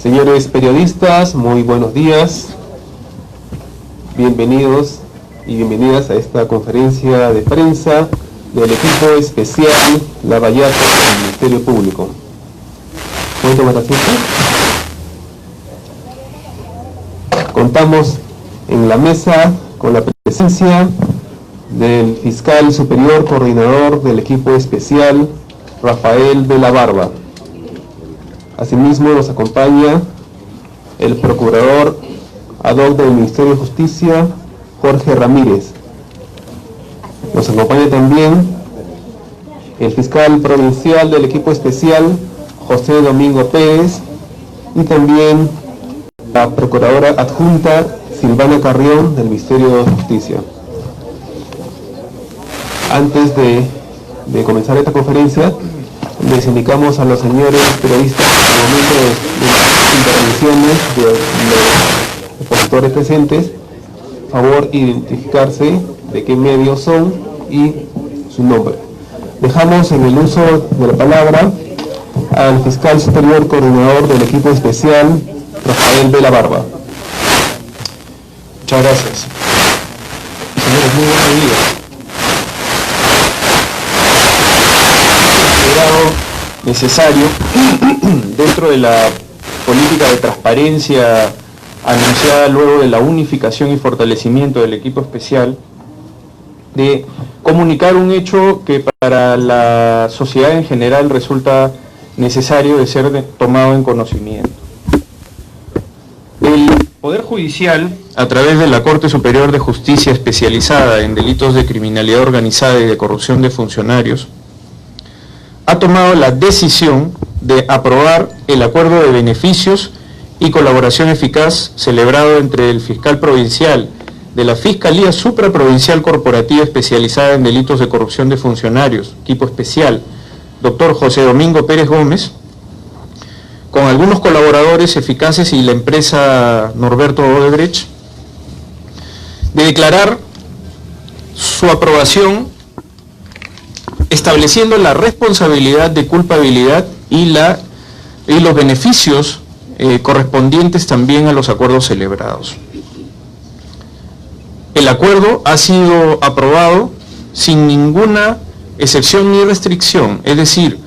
Señores periodistas, muy buenos días. Bienvenidos y bienvenidas a esta conferencia de prensa del equipo especial Lavallato del Ministerio Público. ¿Pueden tomar asiento? Contamos en la mesa con la presencia del fiscal superior coordinador del equipo especial, Rafael de la Barba. Asimismo nos acompaña el procurador ad hoc del Ministerio de Justicia, Jorge Ramírez. Nos acompaña también el fiscal provincial del equipo especial, José Domingo Pérez, y también la procuradora adjunta, Silvana Carrión, del Ministerio de Justicia. Antes de comenzar esta conferencia, les indicamos a los señores periodistas en el momento de las intervenciones de los expositores presentes, favor identificarse de qué medios son y su nombre. Dejamos en el uso de la palabra al fiscal superior coordinador del equipo especial, Rafael de la Barba. Muchas gracias. Señores, muy buenos días. Necesario, dentro de la política de transparencia anunciada luego de la unificación y fortalecimiento del equipo especial, de comunicar un hecho que para la sociedad en general resulta necesario de ser tomado en conocimiento. El Poder Judicial, a través de la Corte Superior de Justicia especializada en delitos de criminalidad organizada y de corrupción de funcionarios, ha tomado la decisión de aprobar el acuerdo de beneficios y colaboración eficaz celebrado entre el fiscal provincial de la Fiscalía Supraprovincial Corporativa Especializada en Delitos de Corrupción de Funcionarios, equipo especial, doctor José Domingo Pérez Gómez, con algunos colaboradores eficaces y la empresa Norberto Odebrecht, de declarar su aprobación estableciendo la responsabilidad de culpabilidad y los beneficios correspondientes también a los acuerdos celebrados. El acuerdo ha sido aprobado sin ninguna excepción ni restricción, es decir,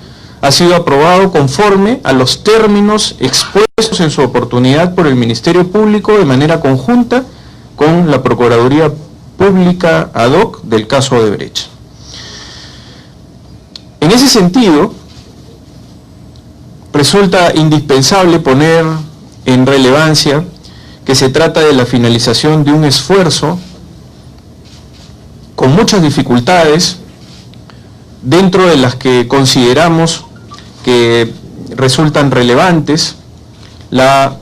ha sido aprobado conforme a los términos expuestos en su oportunidad por el Ministerio Público de manera conjunta con la Procuraduría Pública ad hoc del caso Odebrecht. En ese sentido, resulta indispensable poner en relevancia que se trata de la finalización de un esfuerzo con muchas dificultades, dentro de las que consideramos que resultan relevantes la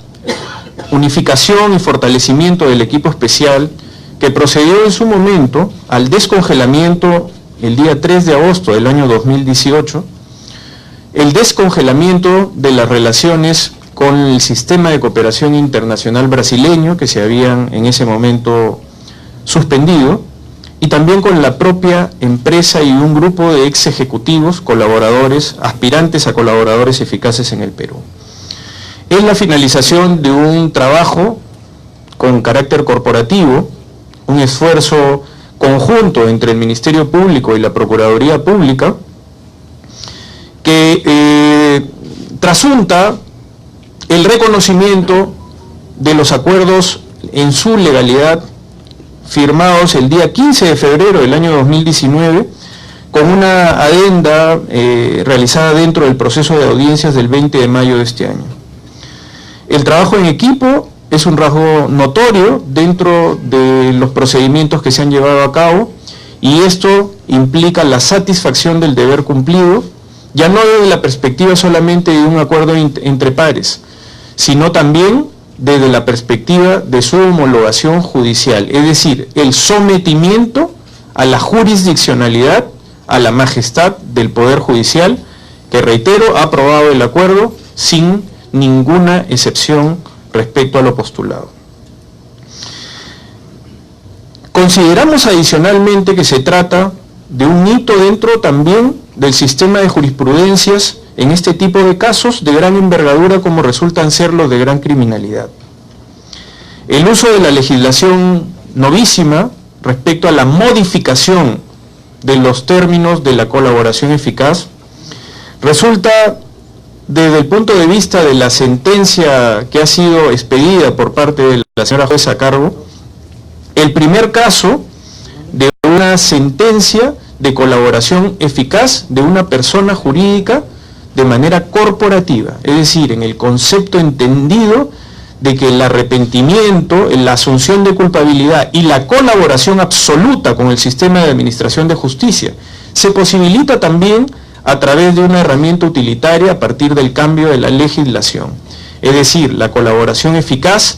unificación y fortalecimiento del equipo especial que procedió en su momento al descongelamiento el día 3 de agosto del año 2018, el descongelamiento de las relaciones con el sistema de cooperación internacional brasileño que se habían en ese momento suspendido, y también con la propia empresa y un grupo de ex ejecutivos, colaboradores, aspirantes a colaboradores eficaces en el Perú. Es la finalización de un trabajo con carácter corporativo, un esfuerzo conjunto entre el Ministerio Público y la Procuraduría Pública, que trasunta el reconocimiento de los acuerdos en su legalidad firmados el día 15 de febrero del año 2019, con una adenda realizada dentro del proceso de audiencias del 20 de mayo de este año. El trabajo en equipo es un rasgo notorio dentro de los procedimientos que se han llevado a cabo, y esto implica la satisfacción del deber cumplido, ya no desde la perspectiva solamente de un acuerdo entre pares, sino también desde la perspectiva de su homologación judicial, es decir, el sometimiento a la jurisdiccionalidad, a la majestad del Poder Judicial, que, reitero, ha aprobado el acuerdo sin ninguna excepción respecto a lo postulado. Consideramos adicionalmente que se trata de un hito dentro también del sistema de jurisprudencias en este tipo de casos de gran envergadura como resultan ser los de gran criminalidad. El uso de la legislación novísima respecto a la modificación de los términos de la colaboración eficaz resulta, desde el punto de vista de la sentencia que ha sido expedida por parte de la señora jueza a cargo, el primer caso de una sentencia de colaboración eficaz de una persona jurídica de manera corporativa, es decir, en el concepto entendido de que el arrepentimiento, la asunción de culpabilidad y la colaboración absoluta con el sistema de administración de justicia se posibilita también a través de una herramienta utilitaria a partir del cambio de la legislación. Es decir, la colaboración eficaz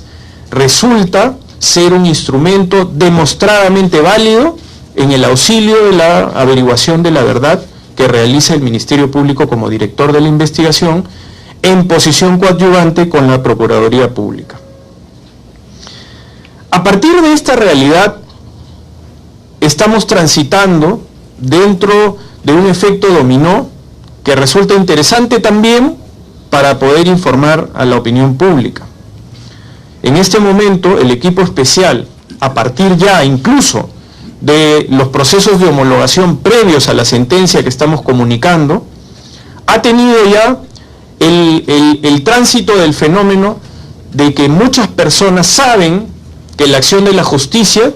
resulta ser un instrumento demostradamente válido en el auxilio de la averiguación de la verdad que realiza el Ministerio Público como director de la investigación en posición coadyuvante con la Procuraduría Pública. A partir de esta realidad, estamos transitando dentro de un efecto dominó que resulta interesante también para poder informar a la opinión pública. En este momento, el equipo especial, a partir ya incluso de los procesos de homologación previos a la sentencia que estamos comunicando, ha tenido ya el tránsito del fenómeno de que muchas personas saben que la acción de la justicia,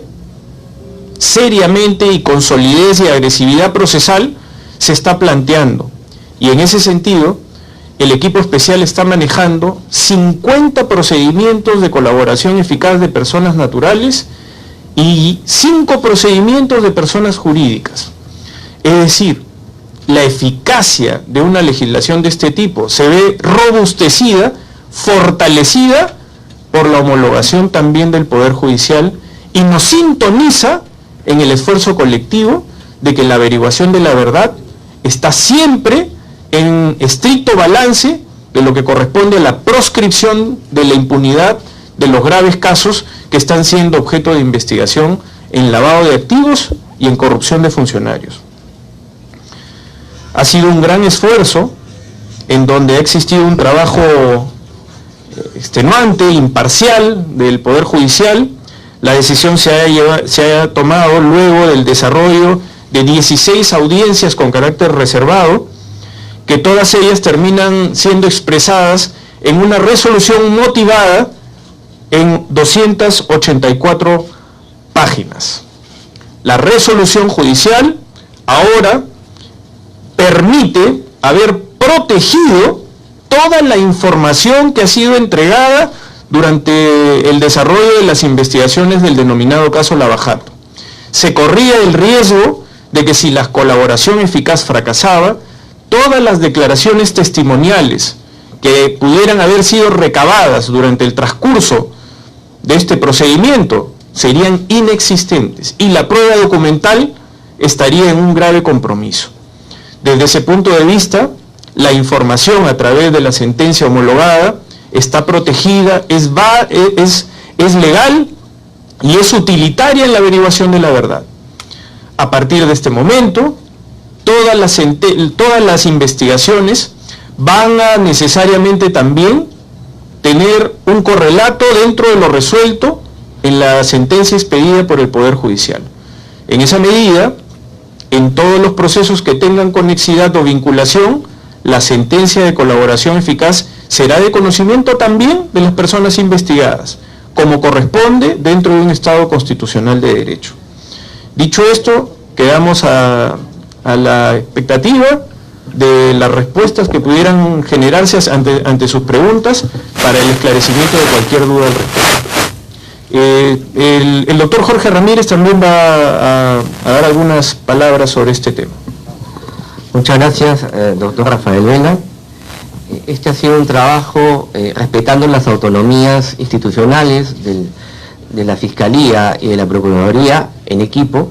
seriamente y con solidez y agresividad procesal, se está planteando. Y en ese sentido, el equipo especial está manejando 50 procedimientos de colaboración eficaz de personas naturales y 5 procedimientos de personas jurídicas. Es decir, la eficacia de una legislación de este tipo se ve robustecida, fortalecida por la homologación también del Poder Judicial y nos sintoniza en el esfuerzo colectivo de que la averiguación de la verdad está siempre en estricto balance de lo que corresponde a la proscripción de la impunidad de los graves casos que están siendo objeto de investigación en lavado de activos y en corrupción de funcionarios. Ha sido un gran esfuerzo en donde ha existido un trabajo extenuante, imparcial del Poder Judicial. La decisión se ha tomado luego del desarrollo de 16 audiencias con carácter reservado, que todas ellas terminan siendo expresadas en una resolución motivada en 284 páginas. La resolución judicial ahora permite haber protegido toda la información que ha sido entregada durante el desarrollo de las investigaciones del denominado caso Lavajato. Se corría el riesgo de que si la colaboración eficaz fracasaba, todas las declaraciones testimoniales que pudieran haber sido recabadas durante el transcurso de este procedimiento serían inexistentes y la prueba documental estaría en un grave compromiso. Desde ese punto de vista, la información a través de la sentencia homologada está protegida, es legal y es utilitaria en la averiguación de la verdad. A partir de este momento, todas las investigaciones van a necesariamente también tener un correlato dentro de lo resuelto en la sentencia expedida por el Poder Judicial. En esa medida, en todos los procesos que tengan conexidad o vinculación, la sentencia de colaboración eficaz será de conocimiento también de las personas investigadas, como corresponde dentro de un Estado constitucional de derecho. Dicho esto, quedamos a la expectativa de las respuestas que pudieran generarse ante sus preguntas para el esclarecimiento de cualquier duda al respecto. El doctor Jorge Ramírez también va a dar algunas palabras sobre este tema. Muchas gracias, doctor Rafael Vela. Este ha sido un trabajo respetando las autonomías institucionales de la Fiscalía y de la Procuraduría en equipo.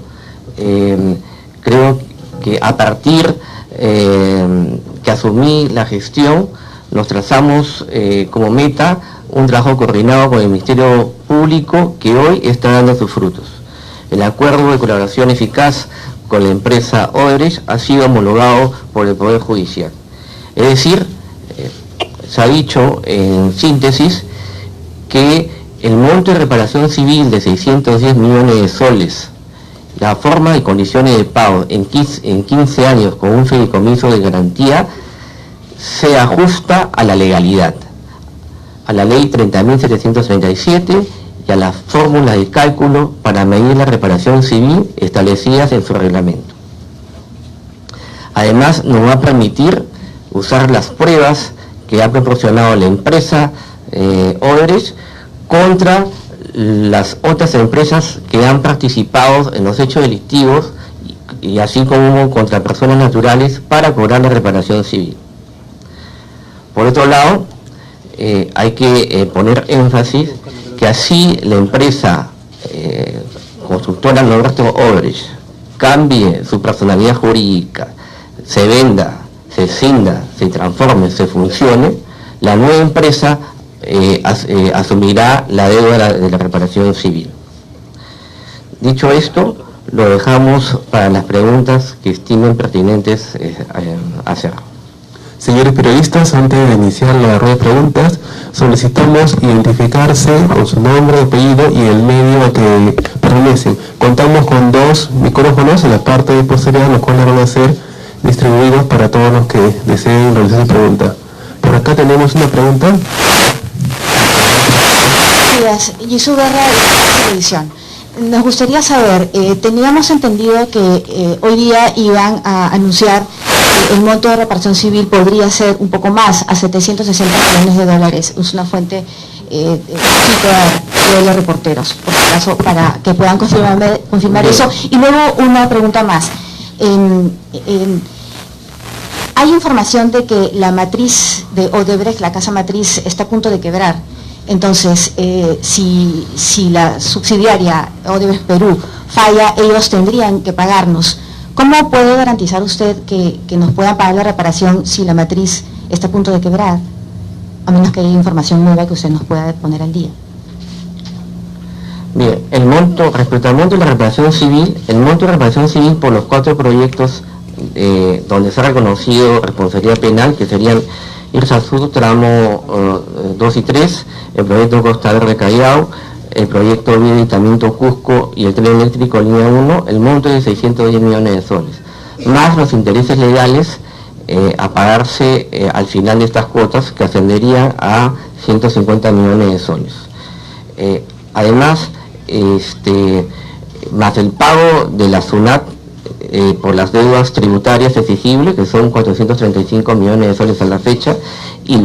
Creo que a partir que asumí la gestión, nos trazamos como meta un trabajo coordinado con el Ministerio Público que hoy está dando sus frutos. El acuerdo de colaboración eficaz con la empresa Odebrecht ha sido homologado por el Poder Judicial. Es decir, se ha dicho en síntesis que el monto de reparación civil de 610 millones de soles, la forma y condiciones de pago en 15 años con un fideicomiso de garantía, se ajusta a la legalidad, a la ley 30.737 y a las fórmulas de cálculo para medir la reparación civil establecidas en su reglamento. Además, nos va a permitir usar las pruebas que ha proporcionado la empresa Odebrecht contra las otras empresas que han participado en los hechos delictivos y así como contra personas naturales para cobrar la reparación civil. Por otro lado, hay que poner énfasis que así la empresa constructora Norberto Odebrecht cambie su personalidad jurídica, se venda, se escinda, se transforme, se funcione, la nueva empresa asumirá la deuda de la reparación civil. Dicho esto, lo dejamos para las preguntas que estimen pertinentes hacer. Señores periodistas, antes de iniciar la rueda de preguntas, solicitamos identificarse con su nombre, apellido y el medio a que pertenecen. Contamos con 2 micrófonos en la parte posterior, los cuales van a ser distribuidos para todos los que deseen realizar su pregunta. Por acá tenemos una pregunta. Días, Jesús Guerra de Televisión. Nos gustaría saber, teníamos entendido que hoy día iban a anunciar que el monto de reparación civil podría ser un poco más, a 760 millones de dólares. Es una fuente de los reporteros, por si acaso, para que puedan confirmar eso. Y luego una pregunta más. Hay información de que la matriz de Odebrecht, la casa matriz, está a punto de quebrar. Entonces, si la subsidiaria Odebrecht Perú falla, ellos tendrían que pagarnos. ¿Cómo puede garantizar usted que nos puedan pagar la reparación si la matriz está a punto de quebrar? A menos que haya información nueva que usted nos pueda poner al día. Bien, respecto al monto de la reparación civil, el monto de reparación civil por los 4 proyectos donde se ha reconocido responsabilidad penal, que serían Irsa Sur, tramo 2 y 3, el proyecto Costa Verde Callao, el proyecto Vía Vitamiento Cusco y el tren eléctrico línea 1, el monto es de 610 millones de soles, más los intereses legales a pagarse al final de estas cuotas, que ascenderían a 150 millones de soles. Además, más el pago de la SUNAT por las deudas tributarias exigibles, que son 435 millones de soles a la fecha, y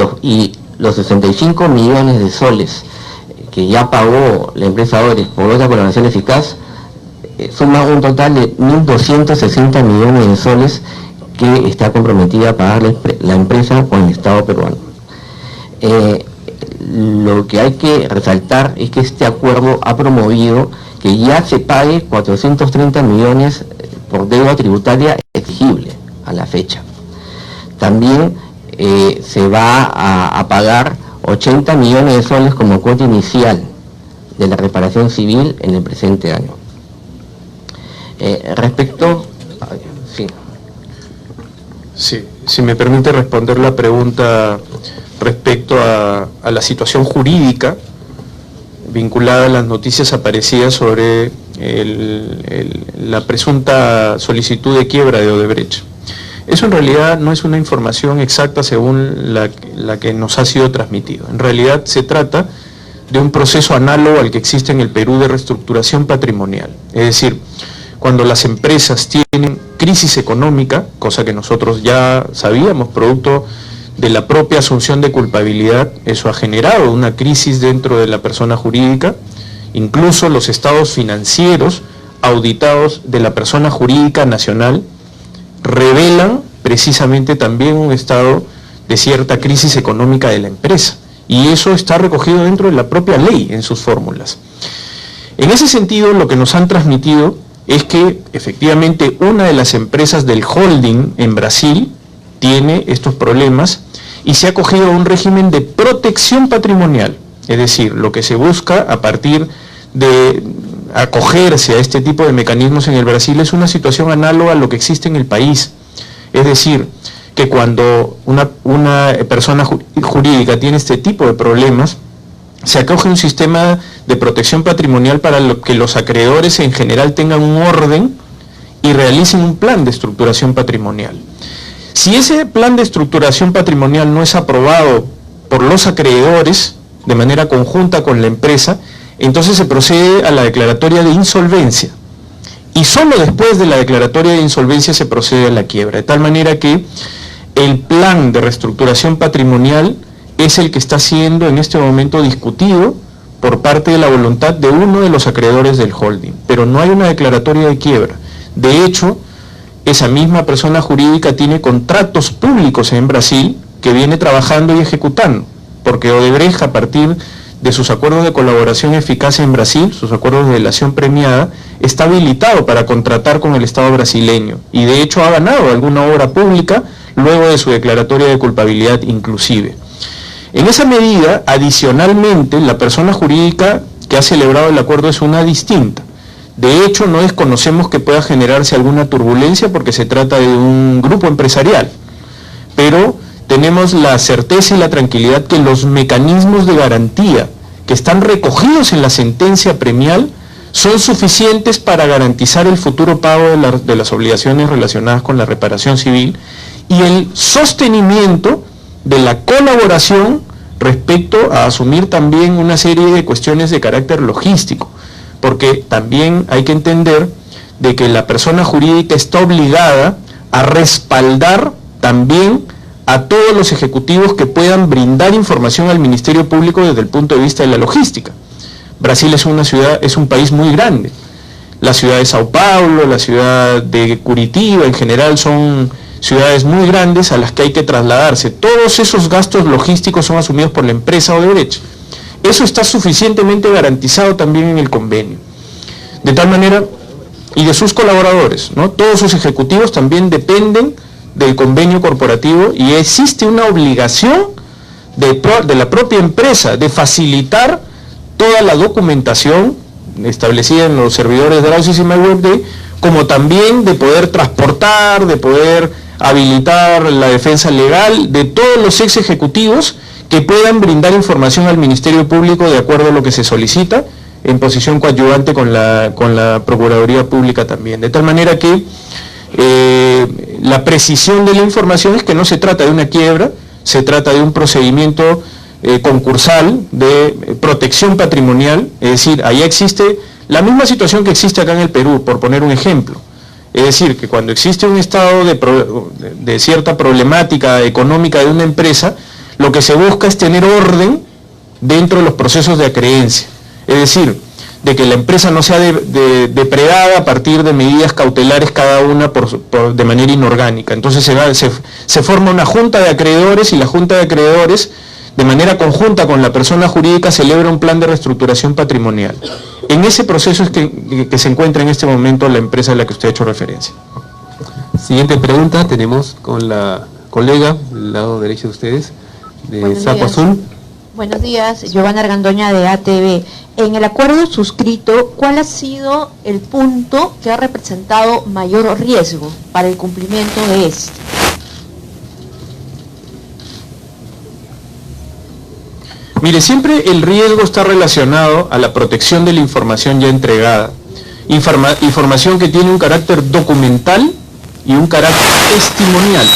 los 65 millones de soles que ya pagó la empresa Odebrecht por otra colaboración eficaz, suma un total de 1.260 millones de soles que está comprometida a pagar la empresa con el Estado peruano. Lo que hay que resaltar es que este acuerdo ha promovido que ya se pague 430 millones por deuda tributaria exigible a la fecha. También se va a pagar 80 millones de soles como cuota inicial de la reparación civil en el presente año. Sí, si me permite responder la pregunta respecto a la situación jurídica vinculada a las noticias aparecidas sobre la presunta solicitud de quiebra de Odebrecht. Eso en realidad no es una información exacta según la que nos ha sido transmitido. En realidad se trata de un proceso análogo al que existe en el Perú de reestructuración patrimonial. Es decir, cuando las empresas tienen crisis económica, cosa que nosotros ya sabíamos, producto de la propia asunción de culpabilidad, eso ha generado una crisis dentro de la persona jurídica. Incluso los estados financieros auditados de la persona jurídica nacional revelan precisamente también un estado de cierta crisis económica de la empresa, y eso está recogido dentro de la propia ley en sus fórmulas. En ese sentido, lo que nos han transmitido es que efectivamente una de las empresas del holding en Brasil tiene estos problemas y se ha acogido a un régimen de protección patrimonial. Es decir, lo que se busca a partir de acogerse a este tipo de mecanismos en el Brasil es una situación análoga a lo que existe en el país. Es decir, que cuando una persona jurídica tiene este tipo de problemas, se acoge un sistema de protección patrimonial para que los acreedores en general tengan un orden y realicen un plan de estructuración patrimonial. Si ese plan de estructuración patrimonial no es aprobado por los acreedores de manera conjunta con la empresa, entonces se procede a la declaratoria de insolvencia. Y solo después de la declaratoria de insolvencia se procede a la quiebra, de tal manera que el plan de reestructuración patrimonial es el que está siendo en este momento discutido por parte de la voluntad de uno de los acreedores del holding, pero no hay una declaratoria de quiebra. De hecho, esa misma persona jurídica tiene contratos públicos en Brasil que viene trabajando y ejecutando, porque Odebrecht, a partir de sus acuerdos de colaboración eficaz en Brasil, sus acuerdos de delación premiada, está habilitado para contratar con el Estado brasileño, y de hecho ha ganado alguna obra pública luego de su declaratoria de culpabilidad inclusive. En esa medida, adicionalmente, la persona jurídica que ha celebrado el acuerdo es una distinta. De hecho, no desconocemos que pueda generarse alguna turbulencia porque se trata de un grupo empresarial, pero tenemos la certeza y la tranquilidad que los mecanismos de garantía que están recogidos en la sentencia premial son suficientes para garantizar el futuro pago de las obligaciones relacionadas con la reparación civil y el sostenimiento de la colaboración respecto a asumir también una serie de cuestiones de carácter logístico, porque también hay que entender de que la persona jurídica está obligada a respaldar también a todos los ejecutivos que puedan brindar información al Ministerio Público desde el punto de vista de la logística. Brasil es un país muy grande. La ciudad de Sao Paulo, la ciudad de Curitiba en general son ciudades muy grandes a las que hay que trasladarse. Todos esos gastos logísticos son asumidos por la empresa Odebrecht. Eso está suficientemente garantizado también en el convenio. De tal manera, y de sus colaboradores, ¿no? Todos sus ejecutivos también dependen del convenio corporativo y existe una obligación de la propia empresa de facilitar toda la documentación establecida en los servidores de la OCC y MyWebDay, como también de poder transportar, de poder habilitar la defensa legal de todos los ex ejecutivos que puedan brindar información al Ministerio Público de acuerdo a lo que se solicita, en posición coadyuvante con la Procuraduría Pública también. De tal manera que la precisión de la información es que no se trata de una quiebra, se trata de un procedimiento concursal de protección patrimonial, es decir, ahí existe la misma situación que existe acá en el Perú, por poner un ejemplo. Es decir, que cuando existe un estado de cierta problemática económica de una empresa, lo que se busca es tener orden dentro de los procesos de acreencia. Es decir, de que la empresa no sea depredada a partir de medidas cautelares cada una de manera inorgánica. Entonces se forma una junta de acreedores y la junta de acreedores, de manera conjunta con la persona jurídica, celebra un plan de reestructuración patrimonial. En ese proceso es que se encuentra en este momento la empresa a la que usted ha hecho referencia. Siguiente pregunta tenemos con la colega del lado derecho de ustedes, de Saco Azul. Buenos días, Giovanna Argandoña de ATV. En el acuerdo suscrito, ¿cuál ha sido el punto que ha representado mayor riesgo para el cumplimiento de este? Mire, siempre el riesgo está relacionado a la protección de la información ya entregada. Información que tiene un carácter documental y un carácter testimonial,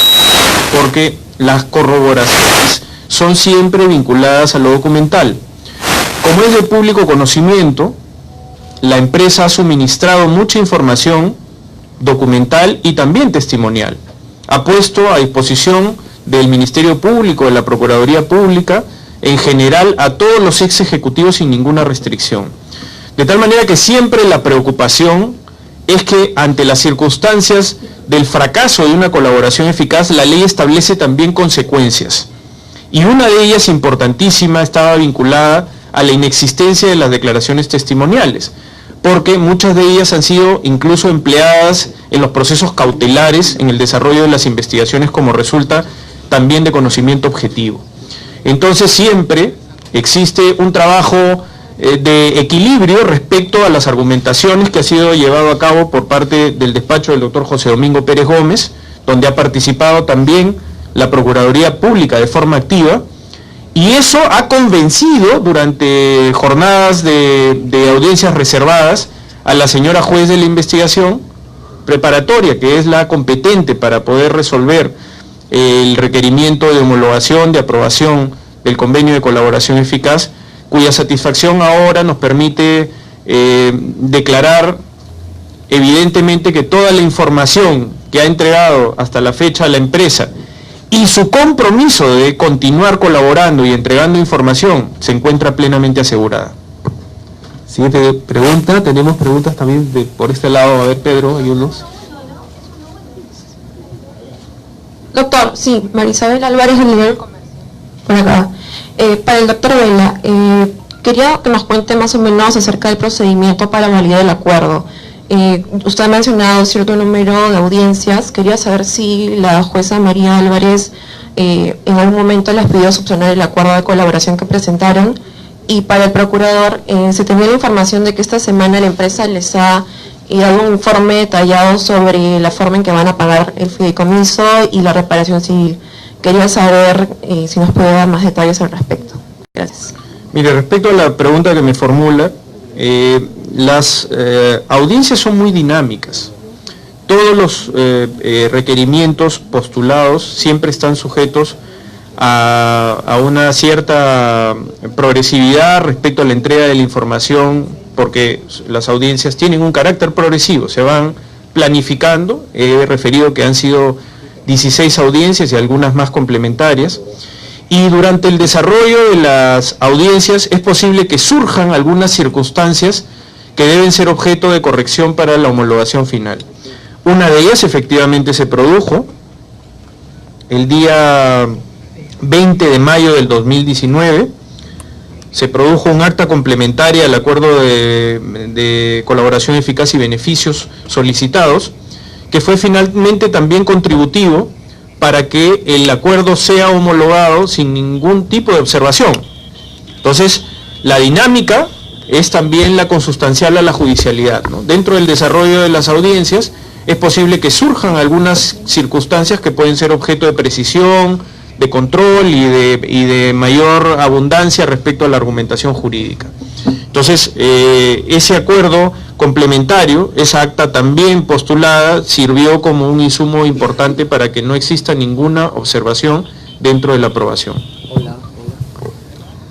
porque las corroboraciones son siempre vinculadas a lo documental. Como es de público conocimiento, la empresa ha suministrado mucha información documental y también testimonial. Ha puesto a disposición del Ministerio Público, de la Procuraduría Pública, en general a todos los ex ejecutivos sin ninguna restricción. De tal manera que siempre la preocupación es que ante las circunstancias del fracaso de una colaboración eficaz, la ley establece también consecuencias. Y una de ellas, importantísima, estaba vinculada a la inexistencia de las declaraciones testimoniales, porque muchas de ellas han sido incluso empleadas en los procesos cautelares, en el desarrollo de las investigaciones, como resulta también de conocimiento objetivo. Entonces siempre existe un trabajo de equilibrio respecto a las argumentaciones que ha sido llevado a cabo por parte del despacho del doctor José Domingo Pérez Gómez, donde ha participado también la Procuraduría Pública de forma activa, y eso ha convencido durante jornadas de audiencias reservadas a la señora juez de la investigación preparatoria, que es la competente para poder resolver el requerimiento de homologación, de aprobación del convenio de colaboración eficaz, cuya satisfacción ahora nos permite declarar evidentemente que toda la información que ha entregado hasta la fecha la empresa y su compromiso de continuar colaborando y entregando información se encuentra plenamente asegurada. Siguiente pregunta, tenemos preguntas también por este lado. A ver, Pedro, hay unos. Doctor, sí, Marisabel Álvarez del Diario El Comercio. Por acá. Para el doctor Vela, quería que nos cuente más o menos acerca del procedimiento para validar el acuerdo. Usted ha mencionado cierto número de audiencias. Quería saber si la jueza María Álvarez en algún momento les pidió subsanar el acuerdo de colaboración que presentaron. Y para el procurador, se tenía la información de que esta semana la empresa les ha dado un informe detallado sobre la forma en que van a pagar el fideicomiso y la reparación civil. Quería saber si nos puede dar más detalles al respecto. Gracias. Mire, respecto a la pregunta que me formula, las audiencias son muy dinámicas. Todos los requerimientos postulados siempre están sujetos a una cierta progresividad respecto a la entrega de la información, porque las audiencias tienen un carácter progresivo, se van planificando. He referido que han sido 16 audiencias y algunas más complementarias, y durante el desarrollo de las audiencias es posible que surjan algunas circunstancias que deben ser objeto de corrección para la homologación final. Una de ellas efectivamente se produjo el día 20 de mayo del 2019, se produjo un acta complementaria al acuerdo de colaboración eficaz y beneficios solicitados, que fue finalmente también contributivo para que el acuerdo sea homologado sin ningún tipo de observación. Entonces, la dinámica es también la consustancial a la judicialidad, ¿no? Dentro del desarrollo de las audiencias es posible que surjan algunas circunstancias que pueden ser objeto de precisión, de control y de mayor abundancia respecto a la argumentación jurídica. Entonces, ese acuerdo complementario, esa acta también postulada, sirvió como un insumo importante para que no exista ninguna observación dentro de la aprobación.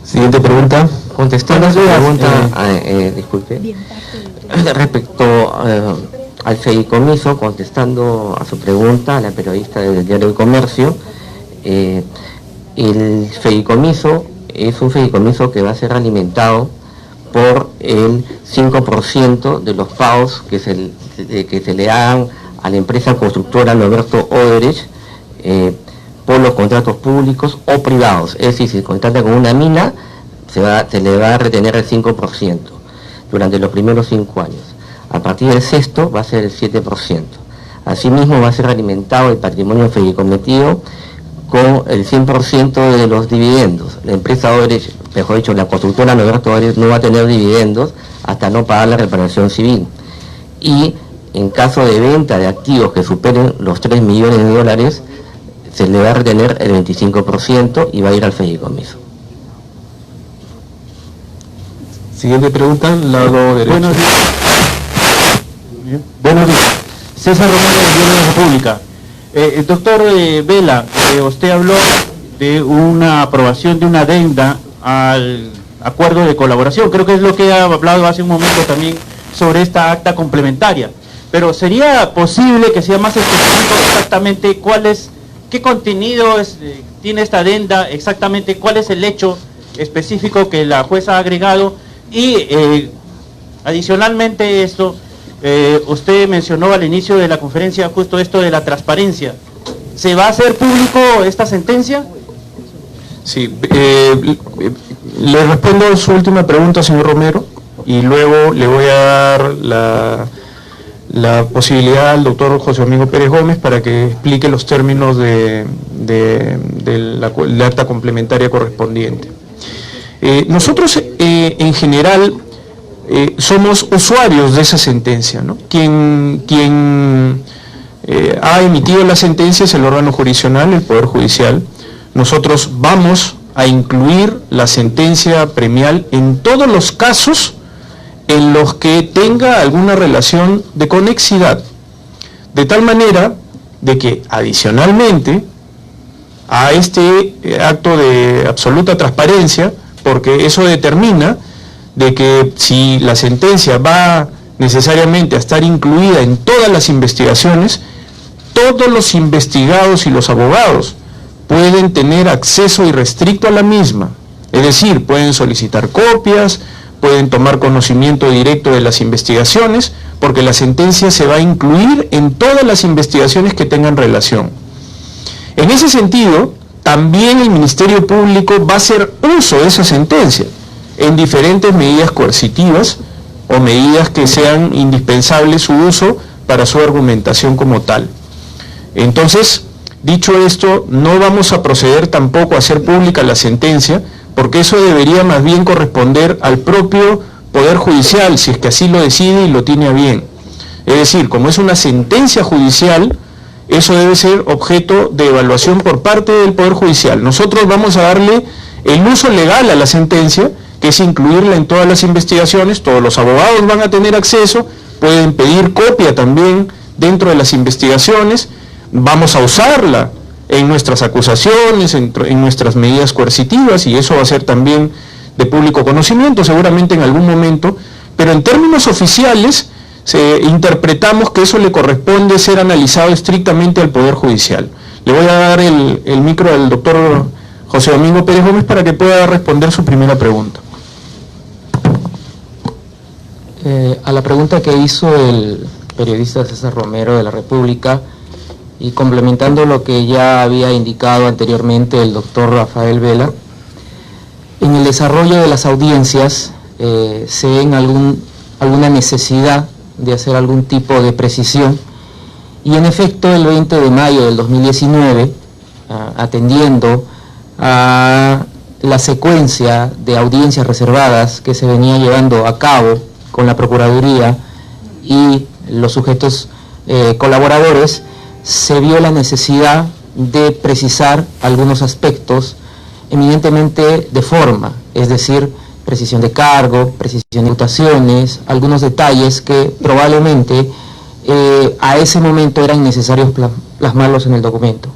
Siguiente pregunta. Contestando a su pregunta, disculpe, respecto al fideicomiso, contestando a su pregunta, a la periodista del Diario El Comercio, el fideicomiso es un fideicomiso que va a ser alimentado por el 5% de los pagos que se le hagan a la empresa constructora Norberto Odebrecht por los contratos públicos o privados. Es decir, si se contrata con una mina, se le va a retener el 5% durante los primeros 5 años. A partir del sexto va a ser el 7%. Asimismo va a ser alimentado el patrimonio fideicometido con el 100% de los dividendos. La empresa Odebrecht, mejor dicho, la constructora Norberto Odebrecht no va a tener dividendos hasta no pagar la reparación civil. Y en caso de venta de activos que superen los 3 millones de dólares, se le va a retener el 25% y va a ir al fideicomiso. Siguiente pregunta, lado derecho. Buenos días. Buenos días. César Romero, del Diario de la República. Doctor Vela, usted habló de una aprobación de una adenda al acuerdo de colaboración. Creo que es lo que ha hablado hace un momento también sobre esta acta complementaria. Pero ¿sería posible que sea más específico exactamente qué contenido tiene esta adenda, exactamente cuál es el hecho específico que la jueza ha agregado? Y adicionalmente esto, usted mencionó al inicio de la conferencia justo esto de la transparencia. ¿Se va a hacer público esta sentencia? Sí, le respondo a su última pregunta, señor Romero, y luego le voy a dar la posibilidad al doctor José Domingo Pérez Gómez para que explique los términos del acta complementaria correspondiente. Nosotros en general somos usuarios de esa sentencia, ¿no? Quien ha emitido la sentencia, es el órgano jurisdiccional, el Poder Judicial. Nosotros vamos a incluir la sentencia premial en todos los casos en los que tenga alguna relación de conexidad, de tal manera de que adicionalmente a este acto de absoluta transparencia, porque eso determina de que si la sentencia va necesariamente a estar incluida en todas las investigaciones, todos los investigados y los abogados pueden tener acceso irrestricto a la misma, es decir, pueden solicitar copias, pueden tomar conocimiento directo de las investigaciones, porque la sentencia se va a incluir en todas las investigaciones que tengan relación. En ese sentido, también el Ministerio Público va a hacer uso de esa sentencia en diferentes medidas coercitivas o medidas que sean indispensables su uso para su argumentación como tal. Entonces, dicho esto, no vamos a proceder tampoco a hacer pública la sentencia, porque eso debería más bien corresponder al propio Poder Judicial, si es que así lo decide y lo tiene a bien. Es decir, como es una sentencia judicial, eso debe ser objeto de evaluación por parte del Poder Judicial. Nosotros vamos a darle el uso legal a la sentencia, que es incluirla en todas las investigaciones. Todos los abogados van a tener acceso, pueden pedir copia también dentro de las investigaciones. Vamos a usarla en nuestras acusaciones, en nuestras medidas coercitivas, y eso va a ser también de público conocimiento, seguramente en algún momento, pero en términos oficiales interpretamos que eso le corresponde ser analizado estrictamente al Poder Judicial. Le voy a dar el micro al doctor José Domingo Pérez Gómez para que pueda responder su primera pregunta. A la pregunta que hizo el periodista César Romero de La República, y complementando lo que ya había indicado anteriormente el doctor Rafael Vela, en el desarrollo de las audiencias se ve alguna necesidad de hacer algún tipo de precisión, y en efecto el 20 de mayo del 2019, atendiendo a la secuencia de audiencias reservadas que se venía llevando a cabo con la Procuraduría y los sujetos colaboradores, se vio la necesidad de precisar algunos aspectos eminentemente de forma, es decir, precisión de cargo, precisión de imputaciones, algunos detalles que probablemente a ese momento eran necesarios plasmarlos en el documento.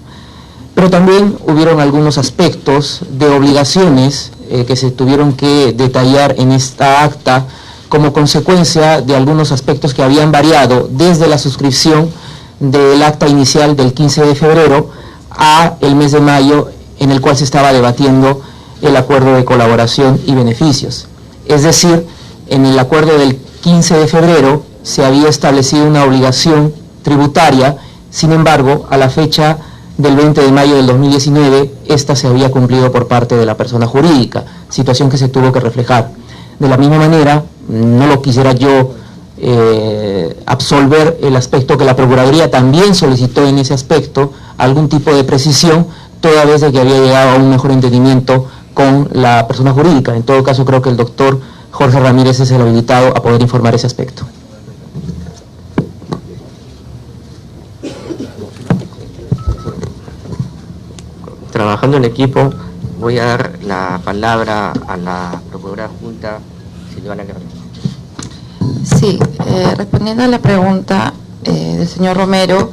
Pero también hubieron algunos aspectos de obligaciones que se tuvieron que detallar en esta acta como consecuencia de algunos aspectos que habían variado desde la suscripción del acta inicial del 15 de febrero a el mes de mayo, en el cual se estaba debatiendo el acuerdo de colaboración y beneficios. Es decir, en el acuerdo del 15 de febrero se había establecido una obligación tributaria, sin embargo, a la fecha del 20 de mayo del 2019, esta se había cumplido por parte de la persona jurídica, situación que se tuvo que reflejar. De la misma manera, no lo quisiera yo absolver el aspecto que la Procuraduría también solicitó en ese aspecto, algún tipo de precisión, toda vez de que había llegado a un mejor entendimiento con la persona jurídica. En todo caso, creo que el doctor Jorge Ramírez es el habilitado a poder informar ese aspecto. Trabajando en equipo, voy a dar la palabra a la Procuradora Adjunta, Silvana Guerrero. Sí, respondiendo a la pregunta del señor Romero,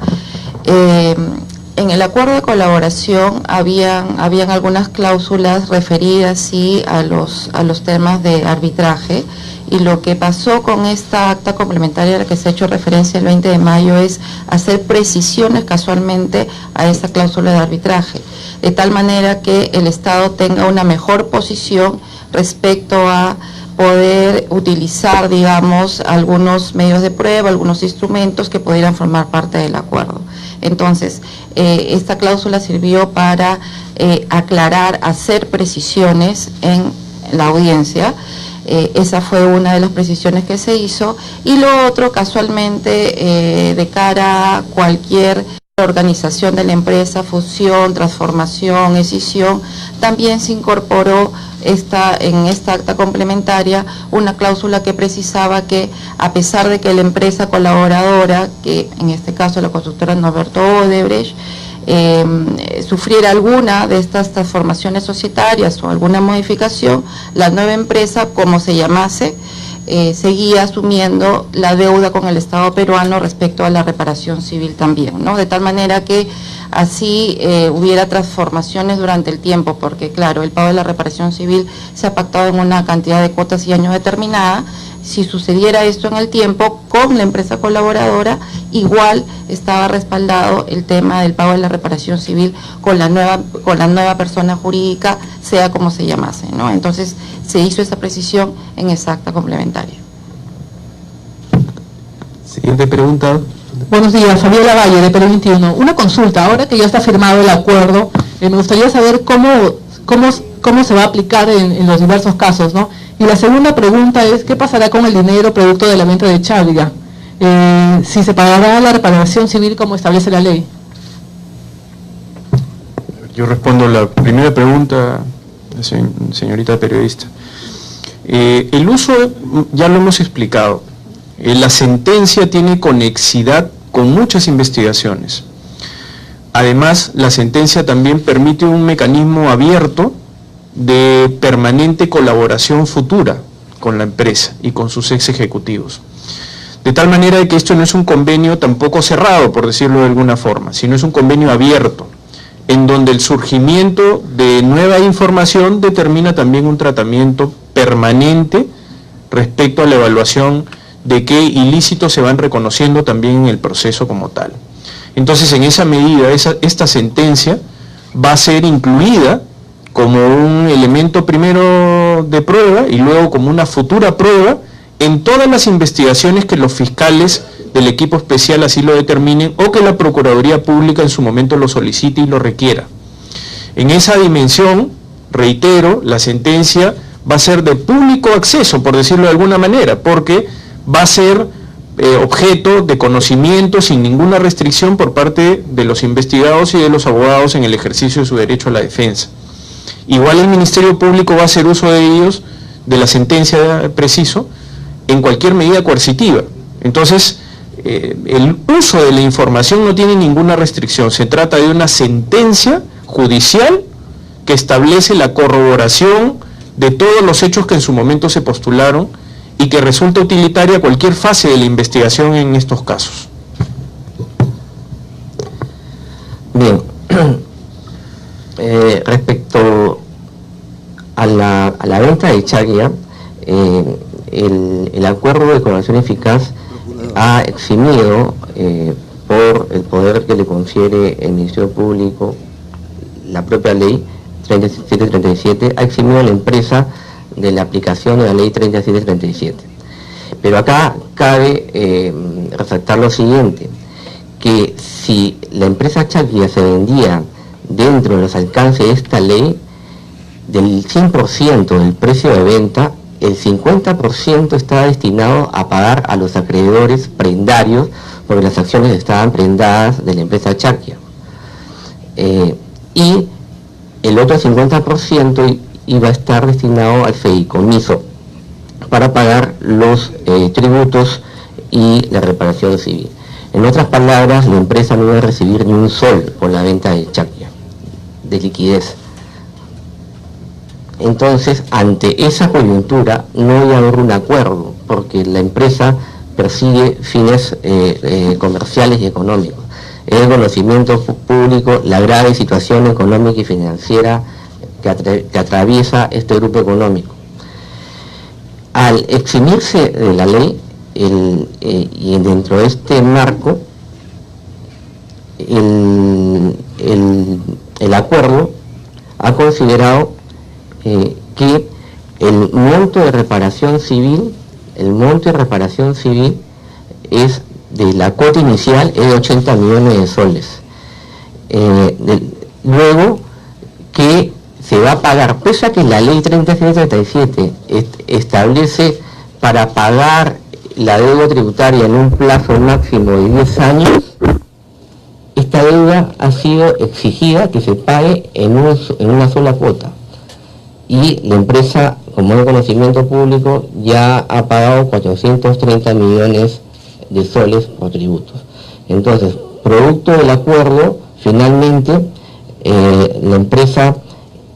en el acuerdo de colaboración habían algunas cláusulas referidas sí a los temas de arbitraje, y lo que pasó con esta acta complementaria a la que se ha hecho referencia el 20 de mayo es hacer precisiones casualmente a esa cláusula de arbitraje, de tal manera que el Estado tenga una mejor posición respecto a poder utilizar, digamos, algunos medios de prueba, algunos instrumentos que pudieran formar parte del acuerdo. Entonces, esta cláusula sirvió para aclarar, hacer precisiones en la audiencia. Esa fue una de las precisiones que se hizo, y lo otro, casualmente, de cara a cualquier organización de la empresa, fusión, transformación, escisión, también se incorporó en esta acta complementaria una cláusula que precisaba que, a pesar de que la empresa colaboradora, que en este caso la constructora Norberto Odebrecht, sufriera alguna de estas transformaciones societarias o alguna modificación, la nueva empresa, como se llamase, seguía asumiendo la deuda con el Estado peruano respecto a la reparación civil también, ¿no? De tal manera que así hubiera transformaciones durante el tiempo, porque claro, el pago de la reparación civil se ha pactado en una cantidad de cuotas y años determinada. Si sucediera esto en el tiempo con la empresa colaboradora, igual estaba respaldado el tema del pago de la reparación civil con la nueva persona jurídica, sea como se llamase, ¿no? Entonces se hizo esa precisión en esa acta complementaria. Siguiente pregunta. Buenos días, Fabiola Valle, de Perú 21. Una consulta, ahora que ya está firmado el acuerdo, me gustaría saber cómo se va a aplicar en los diversos casos, ¿no? Y la segunda pregunta es, ¿qué pasará con el dinero producto de la venta de Chagria? Si se pagará la reparación civil como establece la ley. Yo respondo la primera pregunta, señorita periodista. El uso, ya lo hemos explicado, la sentencia tiene conexidad con muchas investigaciones. Además, la sentencia también permite un mecanismo abierto de permanente colaboración futura con la empresa y con sus ex ejecutivos. De tal manera que esto no es un convenio tampoco cerrado, por decirlo de alguna forma, sino es un convenio abierto, en donde el surgimiento de nueva información determina también un tratamiento permanente respecto a la evaluación de qué ilícitos se van reconociendo también en el proceso como tal. Entonces, en esa medida, esta sentencia va a ser incluida como un elemento primero de prueba y luego como una futura prueba en todas las investigaciones que los fiscales del equipo especial así lo determinen o que la Procuraduría Pública en su momento lo solicite y lo requiera. En esa dimensión, reitero, la sentencia va a ser de público acceso, por decirlo de alguna manera, porque va a ser objeto de conocimiento sin ninguna restricción por parte de los investigados y de los abogados en el ejercicio de su derecho a la defensa. Igual el Ministerio Público va a hacer uso de ellos, de la sentencia preciso, en cualquier medida coercitiva. Entonces, el uso de la información no tiene ninguna restricción. Se trata de una sentencia judicial que establece la corroboración de todos los hechos que en su momento se postularon y que resulta utilitaria cualquier fase de la investigación en estos casos. Bien. Respecto a la venta de Chagria, el acuerdo de colaboración eficaz ha eximido por el poder que le confiere el Ministerio Público, la propia ley 3737, ha eximido a la empresa de la aplicación de la ley 3737. Pero acá cabe resaltar lo siguiente, que si la empresa Chagria se vendía dentro de los alcances de esta ley, del 100% del precio de venta, el 50% estaba destinado a pagar a los acreedores prendarios, porque las acciones estaban prendadas de la empresa Chagria. Y el otro 50% iba a estar destinado al fideicomiso para pagar los tributos y la reparación civil. En otras palabras, la empresa no iba a recibir ni un sol por la venta de Chagria, de liquidez. Entonces, ante esa coyuntura, no iba a haber un acuerdo, porque la empresa persigue fines comerciales y económicos. Es de conocimiento público la grave situación económica y financiera que atraviesa este grupo económico. Al eximirse de la ley, y dentro de este marco, el acuerdo ha considerado que el monto de reparación civil, es de la cuota inicial es de 80 millones de soles. Luego que se va a pagar, pese a que la ley 3737 establece para pagar la deuda tributaria en un plazo máximo de 10 años, esta esta deuda ha sido exigida que se pague en una sola cuota. Y la empresa, como de conocimiento público, ya ha pagado 430 millones de soles por tributos. Entonces, producto del acuerdo, finalmente, la empresa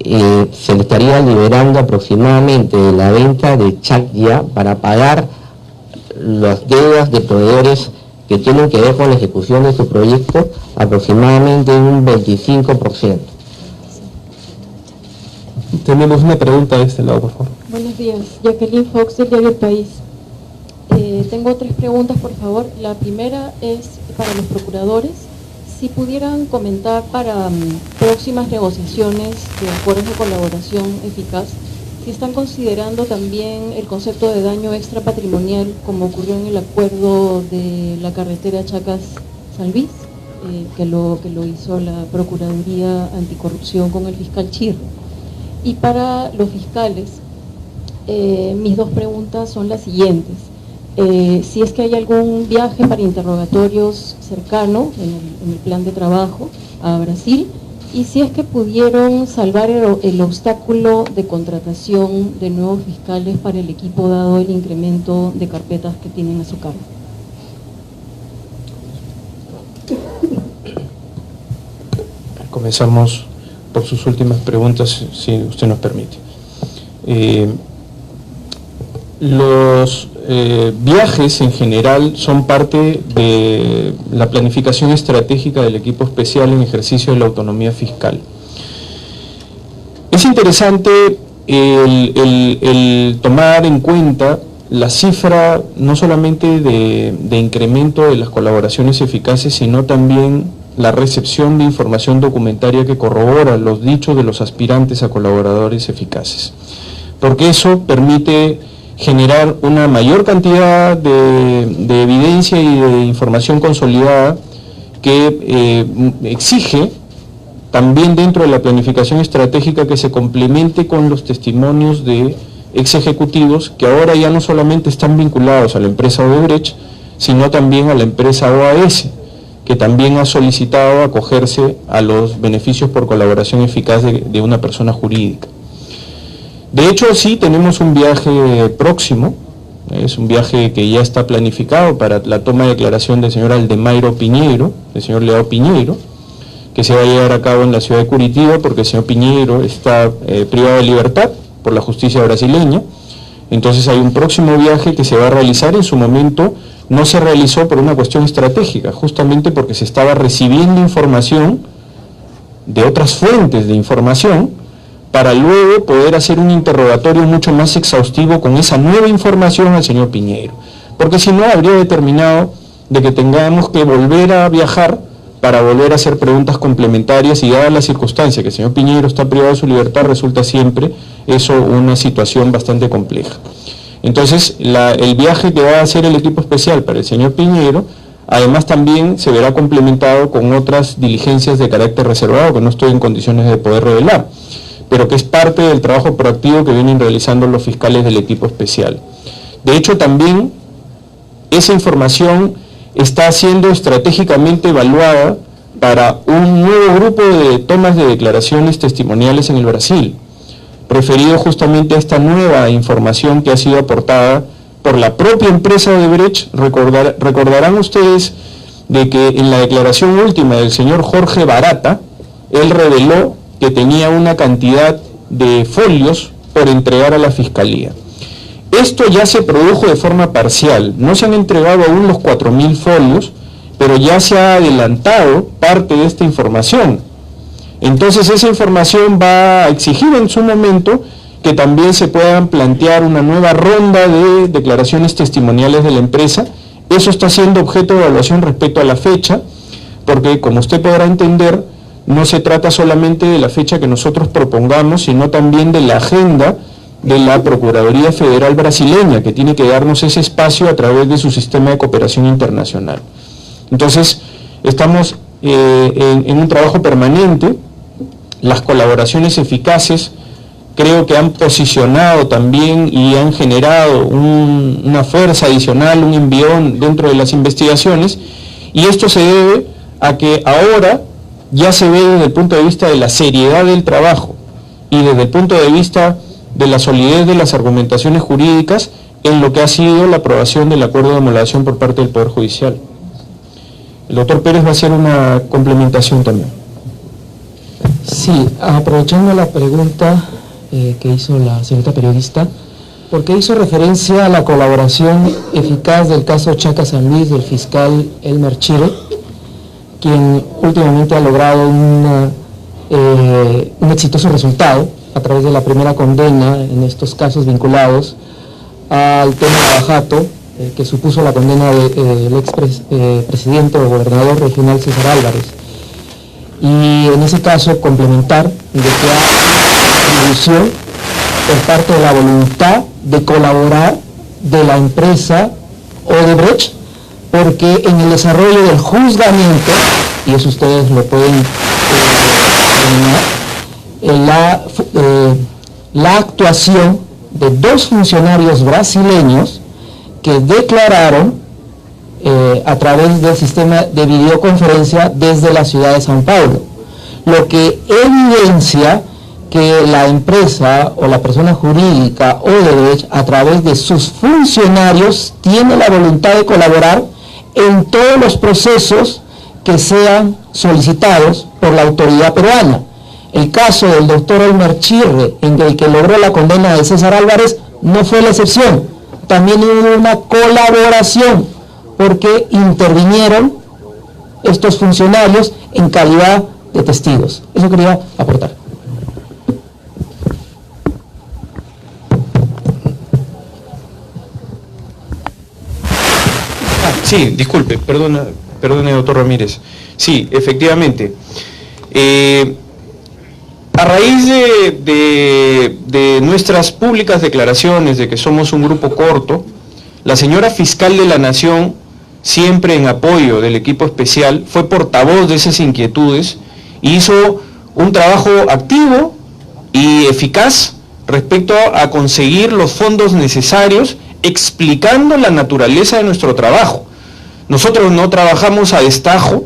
se le estaría liberando aproximadamente de la venta de Chacya para pagar las deudas de proveedores que tienen que ver con la ejecución de su proyecto, aproximadamente un 25%. Tenemos una pregunta de este lado, por favor. Buenos días, Jacqueline Fox del diario El País. Tengo 3 preguntas, por favor. La primera es para los procuradores. Si pudieran comentar para próximas negociaciones de acuerdos de colaboración eficaz, si están considerando también el concepto de daño extrapatrimonial, como ocurrió en el acuerdo de la carretera Chacas-San Luis, que lo hizo la Procuraduría Anticorrupción con el fiscal Chirro. Y para los fiscales, mis 2 preguntas son las siguientes. Si es que hay algún viaje para interrogatorios cercano en el plan de trabajo a Brasil, y si es que pudieron salvar el obstáculo de contratación de nuevos fiscales para el equipo dado el incremento de carpetas que tienen a su cargo. Comenzamos por sus últimas preguntas, si usted nos permite. Los viajes en general son parte de la planificación estratégica del equipo especial en ejercicio de la autonomía fiscal. Es interesante el tomar en cuenta la cifra no solamente de incremento de las colaboraciones eficaces, sino también la recepción de información documentaria que corrobora los dichos de los aspirantes a colaboradores eficaces, porque eso permite generar una mayor cantidad de evidencia y de información consolidada que exige también dentro de la planificación estratégica que se complemente con los testimonios de ex ejecutivos que ahora ya no solamente están vinculados a la empresa Odebrecht, sino también a la empresa OAS, que también ha solicitado acogerse a los beneficios por colaboración eficaz de una persona jurídica. De hecho, sí tenemos un viaje próximo, es un viaje que ya está planificado para la toma de declaración del señor Aldemairo Piñeiro, del señor Leao Piñeiro, que se va a llevar a cabo en la ciudad de Curitiba, porque el señor Piñeiro está privado de libertad por la justicia brasileña. Entonces hay un próximo viaje que se va a realizar. En su momento no se realizó por una cuestión estratégica, justamente porque se estaba recibiendo información de otras fuentes de información, para luego poder hacer un interrogatorio mucho más exhaustivo con esa nueva información al señor Piñeiro, porque si no habría determinado de que tengamos que volver a viajar para volver a hacer preguntas complementarias, y dada la circunstancia que el señor Piñeiro está privado de su libertad, resulta siempre eso una situación bastante compleja. Entonces el viaje que va a hacer el equipo especial para el señor Piñeiro, además también se verá complementado con otras diligencias de carácter reservado que no estoy en condiciones de poder revelar, pero que es parte del trabajo proactivo que vienen realizando los fiscales del equipo especial. De hecho, también esa información está siendo estratégicamente evaluada para un nuevo grupo de tomas de declaraciones testimoniales en el Brasil, referido justamente a esta nueva información que ha sido aportada por la propia empresa Odebrecht. Recordarán ustedes de que en la declaración última del señor Jorge Barata, él reveló que tenía una cantidad de folios por entregar a la Fiscalía. Esto ya se produjo de forma parcial, no se han entregado aún los 4.000 folios, pero ya se ha adelantado parte de esta información. Entonces esa información va a exigir en su momento que también se puedan plantear una nueva ronda de declaraciones testimoniales de la empresa. Eso está siendo objeto de evaluación respecto a la fecha, porque como usted podrá entender, no se trata solamente de la fecha que nosotros propongamos, sino también de la agenda de la Procuraduría Federal brasileña, que tiene que darnos ese espacio a través de su sistema de cooperación internacional. Entonces, estamos en un trabajo permanente. Las colaboraciones eficaces creo que han posicionado también y han generado una fuerza adicional, un envión dentro de las investigaciones, y esto se debe a que ahora ya se ve desde el punto de vista de la seriedad del trabajo y desde el punto de vista de la solidez de las argumentaciones jurídicas en lo que ha sido la aprobación del acuerdo de homologación por parte del Poder Judicial. El doctor Pérez va a hacer una complementación también. Sí, aprovechando la pregunta que hizo la señorita periodista, porque hizo referencia a la colaboración eficaz del caso Chaca San Luis del fiscal Elmer Chire, quien últimamente ha logrado un exitoso resultado a través de la primera condena en estos casos vinculados al tema de Abajato, que supuso la condena del presidente o gobernador regional César Álvarez. Y en ese caso complementar de que hay atribución por parte de la voluntad de colaborar de la empresa Odebrecht, porque en el desarrollo del juzgamiento, y eso ustedes lo pueden determinar, la actuación de dos funcionarios brasileños que declararon a través del sistema de videoconferencia desde la ciudad de São Paulo, lo que evidencia que la empresa o la persona jurídica Odebrecht, a través de sus funcionarios, tiene la voluntad de colaborar en todos los procesos que sean solicitados por la autoridad peruana. El caso del doctor Elmer Chire, en el que logró la condena de César Álvarez, no fue la excepción. También hubo una colaboración, porque intervinieron estos funcionarios en calidad de testigos. Eso quería aportar. Sí, disculpe, perdone, doctor Ramírez. Sí, efectivamente. A raíz de nuestras públicas declaraciones de que somos un grupo corto, la señora fiscal de la Nación, siempre en apoyo del equipo especial, fue portavoz de esas inquietudes y hizo un trabajo activo y eficaz respecto a conseguir los fondos necesarios, explicando la naturaleza de nuestro trabajo. Nosotros no trabajamos a destajo,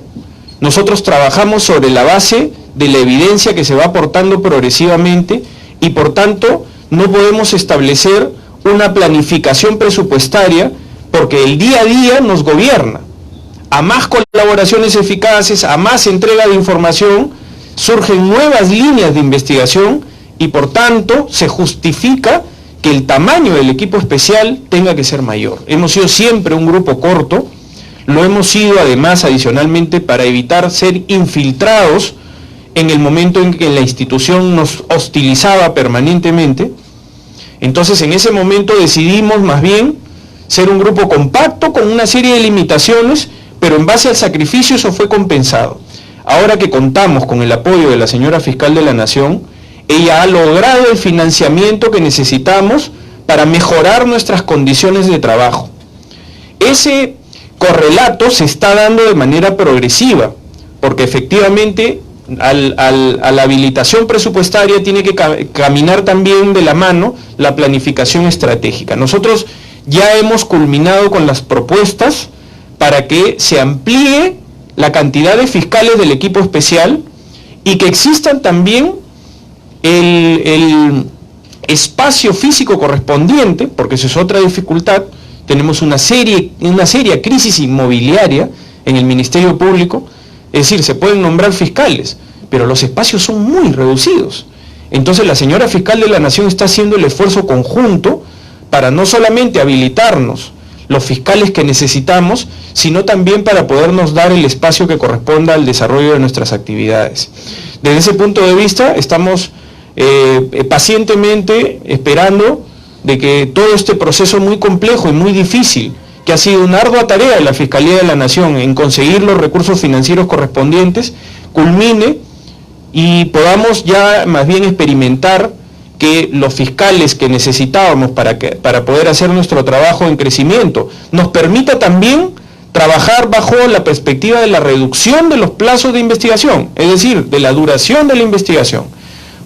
nosotros trabajamos sobre la base de la evidencia que se va aportando progresivamente y por tanto no podemos establecer una planificación presupuestaria porque el día a día nos gobierna. A más colaboraciones eficaces, a más entrega de información, surgen nuevas líneas de investigación y por tanto se justifica que el tamaño del equipo especial tenga que ser mayor. Hemos sido siempre un grupo corto, lo hemos sido además adicionalmente para evitar ser infiltrados en el momento en que la institución nos hostilizaba permanentemente. Entonces en ese momento decidimos más bien ser un grupo compacto con una serie de limitaciones, pero en base al sacrificio eso fue compensado. Ahora que contamos con el apoyo de la señora fiscal de la Nación, ella ha logrado el financiamiento que necesitamos para mejorar nuestras condiciones de trabajo. Ese correlato se está dando de manera progresiva, porque efectivamente a la habilitación presupuestaria tiene que caminar también de la mano la planificación estratégica. Nosotros ya hemos culminado con las propuestas para que se amplíe la cantidad de fiscales del equipo especial y que existan también el espacio físico correspondiente, porque eso es otra dificultad. Tenemos una seria crisis inmobiliaria en el Ministerio Público, es decir, se pueden nombrar fiscales, pero los espacios son muy reducidos. Entonces la señora fiscal de la Nación está haciendo el esfuerzo conjunto para no solamente habilitarnos los fiscales que necesitamos, sino también para podernos dar el espacio que corresponda al desarrollo de nuestras actividades. Desde ese punto de vista estamos pacientemente esperando de que todo este proceso muy complejo y muy difícil, que ha sido una ardua tarea de la Fiscalía de la Nación en conseguir los recursos financieros correspondientes, culmine y podamos ya más bien experimentar que los fiscales que necesitábamos para poder hacer nuestro trabajo en crecimiento nos permita también trabajar bajo la perspectiva de la reducción de los plazos de investigación, es decir, de la duración de la investigación,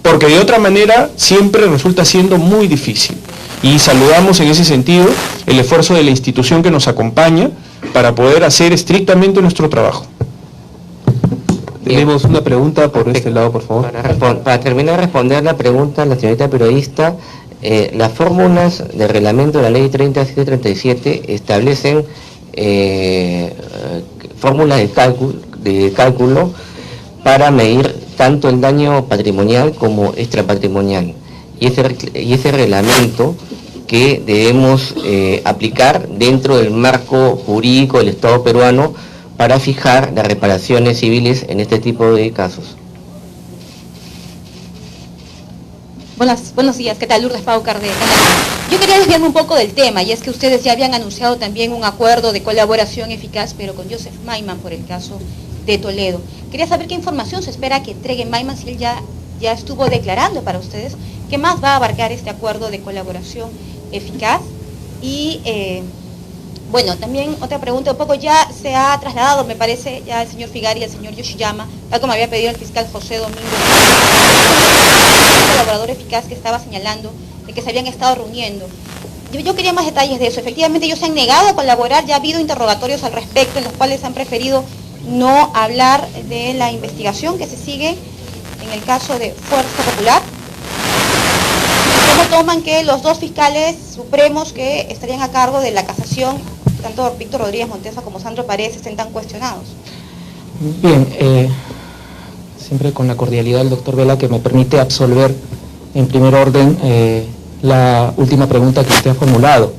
porque de otra manera siempre resulta siendo muy difícil. Y saludamos en ese sentido el esfuerzo de la institución que nos acompaña para poder hacer estrictamente nuestro trabajo. Tenemos una pregunta por este lado, por favor. Para terminar de responder la pregunta de la señorita periodista, las fórmulas del reglamento de la ley 3737 establecen fórmulas de cálculo para medir tanto el daño patrimonial como extrapatrimonial. Y ese reglamento que debemos aplicar dentro del marco jurídico del Estado peruano para fijar las reparaciones civiles en este tipo de casos. Buenos días, ¿qué tal? Lourdes Paucar de Canal. Yo quería desviarme un poco del tema, y es que ustedes ya habían anunciado también un acuerdo de colaboración eficaz, pero con Joseph Maiman por el caso de Toledo. Quería saber qué información se espera que entregue Maiman, si él ya estuvo declarando para ustedes, qué más va a abarcar este acuerdo de colaboración eficaz. Y bueno, también otra pregunta, un poco ya se ha trasladado, me parece, ya el señor Figari y el señor Yoshiyama, tal como había pedido el fiscal José Domingo, un colaborador eficaz que estaba señalando de que se habían estado reuniendo. Yo quería más detalles de eso. Efectivamente ellos se han negado a colaborar, ya ha habido interrogatorios al respecto en los cuales han preferido no hablar de la investigación que se sigue en el caso de Fuerza Popular. ¿Cómo toman que los dos fiscales supremos que estarían a cargo de la casación, tanto Víctor Rodríguez Montesa como Sandro Paredes, estén tan cuestionados? Bien, siempre con la cordialidad del doctor Vela, que me permite absolver en primer orden la última pregunta que usted ha formulado.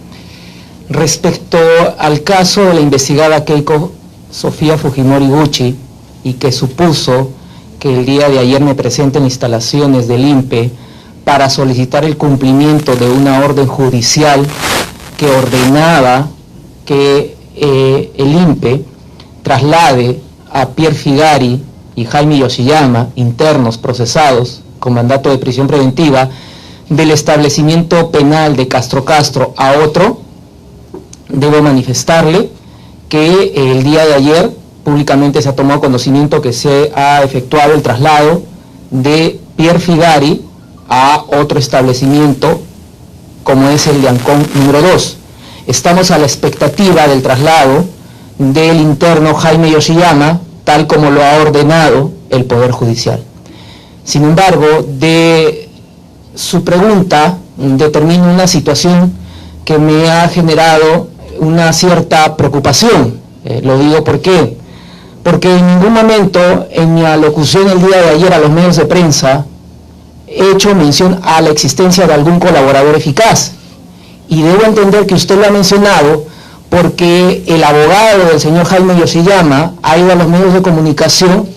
Respecto al caso de la investigada Keiko Sofía Fujimori Gucci, y que supuso que el día de ayer me presente en instalaciones del INPE para solicitar el cumplimiento de una orden judicial que ordenaba que el INPE traslade a Pierre Figari y Jaime Yoshiyama, internos procesados con mandato de prisión preventiva, del establecimiento penal de Castro a otro, debo manifestarle que el día de ayer públicamente se ha tomado conocimiento que se ha efectuado el traslado de Pierre Figari a otro establecimiento como es el de Ancón número 2. Estamos a la expectativa del traslado del interno Jaime Yoshiyama, tal como lo ha ordenado el Poder Judicial. Sin embargo, de su pregunta determina una situación que me ha generado una cierta preocupación. Lo digo porque en ningún momento en mi alocución el día de ayer a los medios de prensa he hecho mención a la existencia de algún colaborador eficaz. Y debo entender que usted lo ha mencionado porque el abogado del señor Jaime Yoshiyama ha ido a los medios de comunicación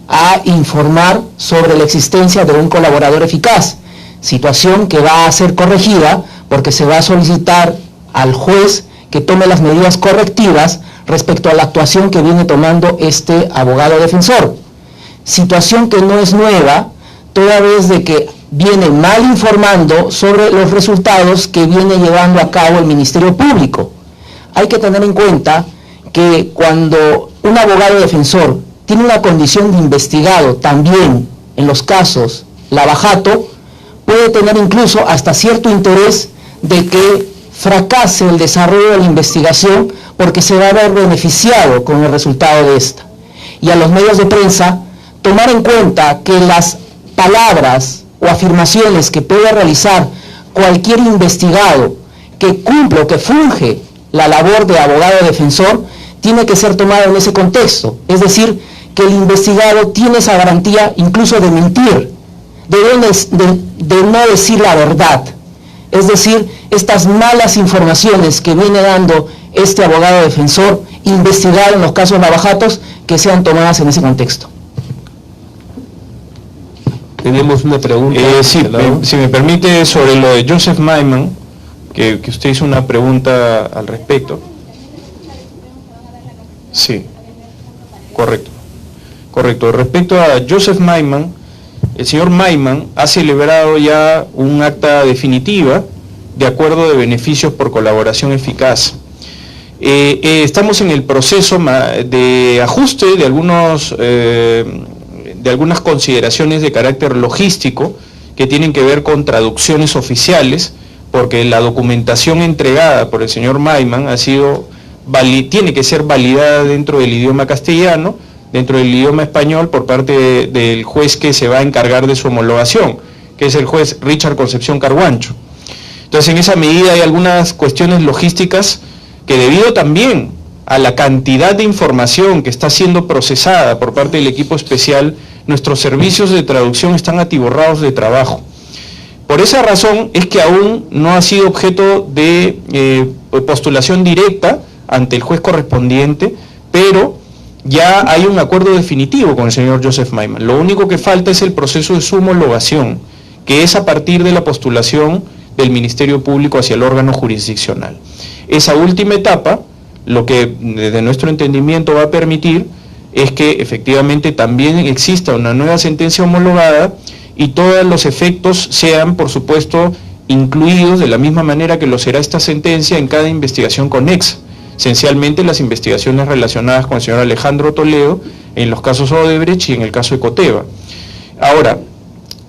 a informar sobre la existencia de un colaborador eficaz, situación que va a ser corregida porque se va a solicitar al juez que tome las medidas correctivas respecto a la actuación que viene tomando este abogado defensor. Situación que no es nueva, toda vez de que viene mal informando sobre los resultados que viene llevando a cabo el Ministerio Público. Hay que tener en cuenta que cuando un abogado defensor tiene una condición de investigado también en los casos lavajato, puede tener incluso hasta cierto interés de que fracase el desarrollo de la investigación porque se va a ver beneficiado con el resultado de esta. Y a los medios de prensa tomar en cuenta que las palabras o afirmaciones que puede realizar cualquier investigado que cumple o que funge la labor de abogado defensor tiene que ser tomado en ese contexto, es decir, que el investigado tiene esa garantía incluso de mentir, de no decir la verdad, es decir, estas malas informaciones que viene dando este abogado defensor, investigar en los casos lavajatos, que sean tomadas en ese contexto. Tenemos una pregunta. Sí, si me permite, sobre lo de Joseph Maiman, que usted hizo una pregunta al respecto. Sí, correcto. Respecto a Joseph Maiman, el señor Maiman ha celebrado ya un acta definitiva de acuerdo de beneficios por colaboración eficaz. Estamos en el proceso de ajuste de algunas consideraciones de carácter logístico que tienen que ver con traducciones oficiales, porque la documentación entregada por el señor Maiman tiene que ser validada dentro del idioma castellano, dentro del idioma español por parte del juez que se va a encargar de su homologación, que es el juez Richard Concepción Carguancho. Entonces, en esa medida hay algunas cuestiones logísticas que, debido también a la cantidad de información que está siendo procesada por parte del equipo especial, nuestros servicios de traducción están atiborrados de trabajo. Por esa razón es que aún no ha sido objeto de postulación directa ante el juez correspondiente, pero ya hay un acuerdo definitivo con el señor Joseph Maiman. Lo único que falta es el proceso de su homologación, que es a partir de la postulación del Ministerio Público hacia el órgano jurisdiccional. Esa última etapa, lo que desde nuestro entendimiento va a permitir es que efectivamente también exista una nueva sentencia homologada y todos los efectos sean, por supuesto, incluidos de la misma manera que lo será esta sentencia en cada investigación conexa. Esencialmente las investigaciones relacionadas con el señor Alejandro Toledo en los casos Odebrecht y en el caso de Coteva. Ahora,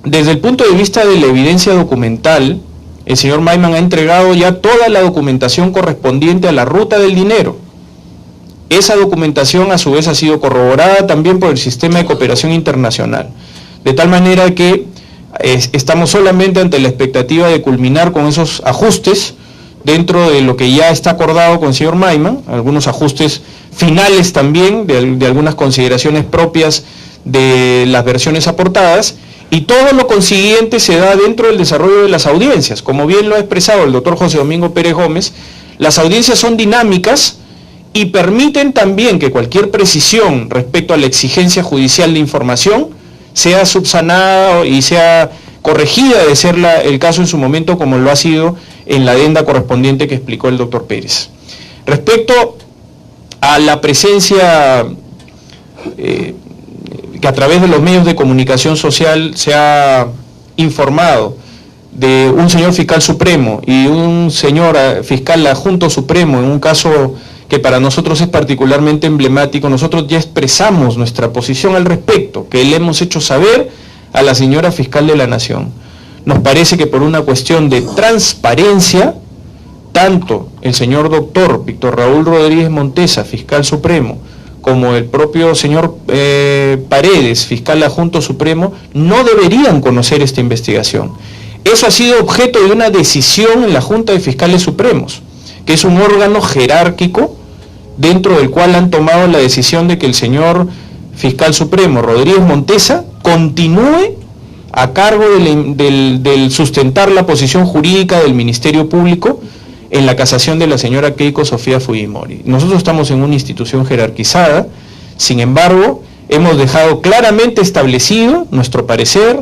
desde el punto de vista de la evidencia documental, el señor Maiman ha entregado ya toda la documentación correspondiente a la ruta del dinero. Esa documentación a su vez ha sido corroborada también por el sistema de cooperación internacional, de tal manera que estamos solamente ante la expectativa de culminar con esos ajustes dentro de lo que ya está acordado con el señor Maiman, algunos ajustes finales también de algunas consideraciones propias de las versiones aportadas, y todo lo consiguiente se da dentro del desarrollo de las audiencias. Como bien lo ha expresado el doctor José Domingo Pérez Gómez, las audiencias son dinámicas y permiten también que cualquier precisión respecto a la exigencia judicial de información sea subsanada y sea corregida de ser el caso en su momento, como lo ha sido en la adenda correspondiente que explicó el doctor Pérez. Respecto a la presencia que a través de los medios de comunicación social se ha informado de un señor fiscal supremo y un señor fiscal adjunto supremo en un caso que para nosotros es particularmente emblemático, nosotros ya expresamos nuestra posición al respecto, que le hemos hecho saber a la señora fiscal de la Nación. Nos parece que por una cuestión de transparencia, tanto el señor doctor Víctor Raúl Rodríguez Montesa, fiscal supremo, como el propio señor Paredes, fiscal adjunto supremo, no deberían conocer esta investigación. Eso ha sido objeto de una decisión en la Junta de Fiscales Supremos, que es un órgano jerárquico dentro del cual han tomado la decisión de que el señor fiscal supremo Rodríguez Montesa continúe a cargo del sustentar la posición jurídica del Ministerio Público en la casación de la señora Keiko Sofía Fujimori. Nosotros estamos en una institución jerarquizada, sin embargo, hemos dejado claramente establecido nuestro parecer,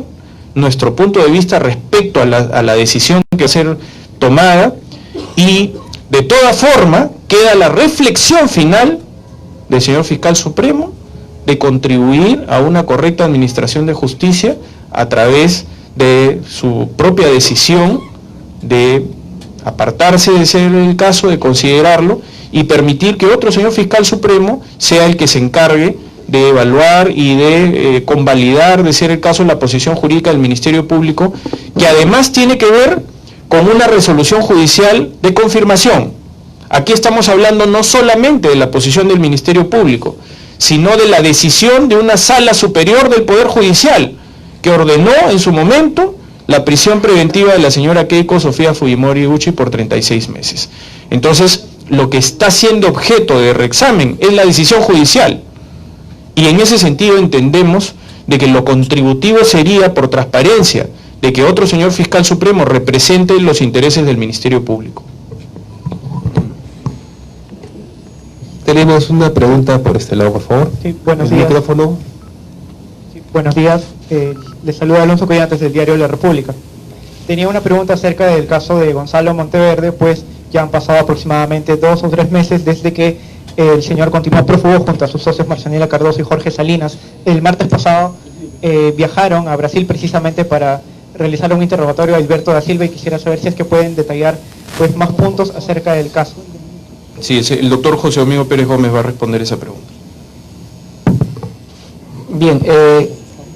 nuestro punto de vista respecto a la decisión que va a ser tomada, y de toda forma queda la reflexión final del señor fiscal supremo de contribuir a una correcta administración de justicia a través de su propia decisión de apartarse de ser el caso, de considerarlo y permitir que otro señor fiscal supremo sea el que se encargue de evaluar y de convalidar, de ser el caso, la posición jurídica del Ministerio Público, que además tiene que ver con una resolución judicial de confirmación. Aquí estamos hablando no solamente de la posición del Ministerio Público, sino de la decisión de una sala superior del Poder Judicial, que ordenó en su momento la prisión preventiva de la señora Keiko Sofía Fujimori Uchi por 36 meses. Entonces, lo que está siendo objeto de reexamen es la decisión judicial. Y en ese sentido entendemos de que lo contributivo sería, por transparencia, de que otro señor fiscal supremo represente los intereses del Ministerio Público. Tenemos una pregunta por este lado, por favor. Sí, buenos días. Micrófono. Sí, buenos días. Les saluda Alonso Collantes del Diario de la República. Tenía una pregunta acerca del caso de Gonzalo Monteverde, pues ya han pasado aproximadamente 2 o 3 meses desde que el señor continuó prófugo junto a sus socios Marcelina Cardoso y Jorge Salinas. El martes pasado viajaron a Brasil precisamente para realizar un interrogatorio a Alberto da Silva, y quisiera saber si es que pueden detallar pues más puntos acerca del caso. Sí, el doctor José Domingo Pérez Gómez va a responder esa pregunta. Bien,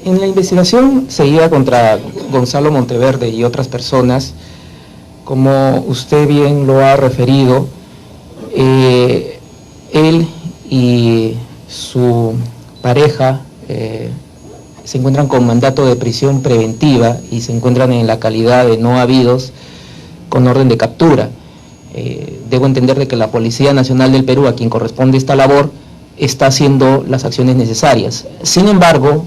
en la investigación seguida contra Gonzalo Monteverde y otras personas, como usted bien lo ha referido, él y su pareja se encuentran con mandato de prisión preventiva y se encuentran en la calidad de no habidos con orden de captura. Debo entender de que la Policía Nacional del Perú, a quien corresponde esta labor, está haciendo las acciones necesarias. Sin embargo,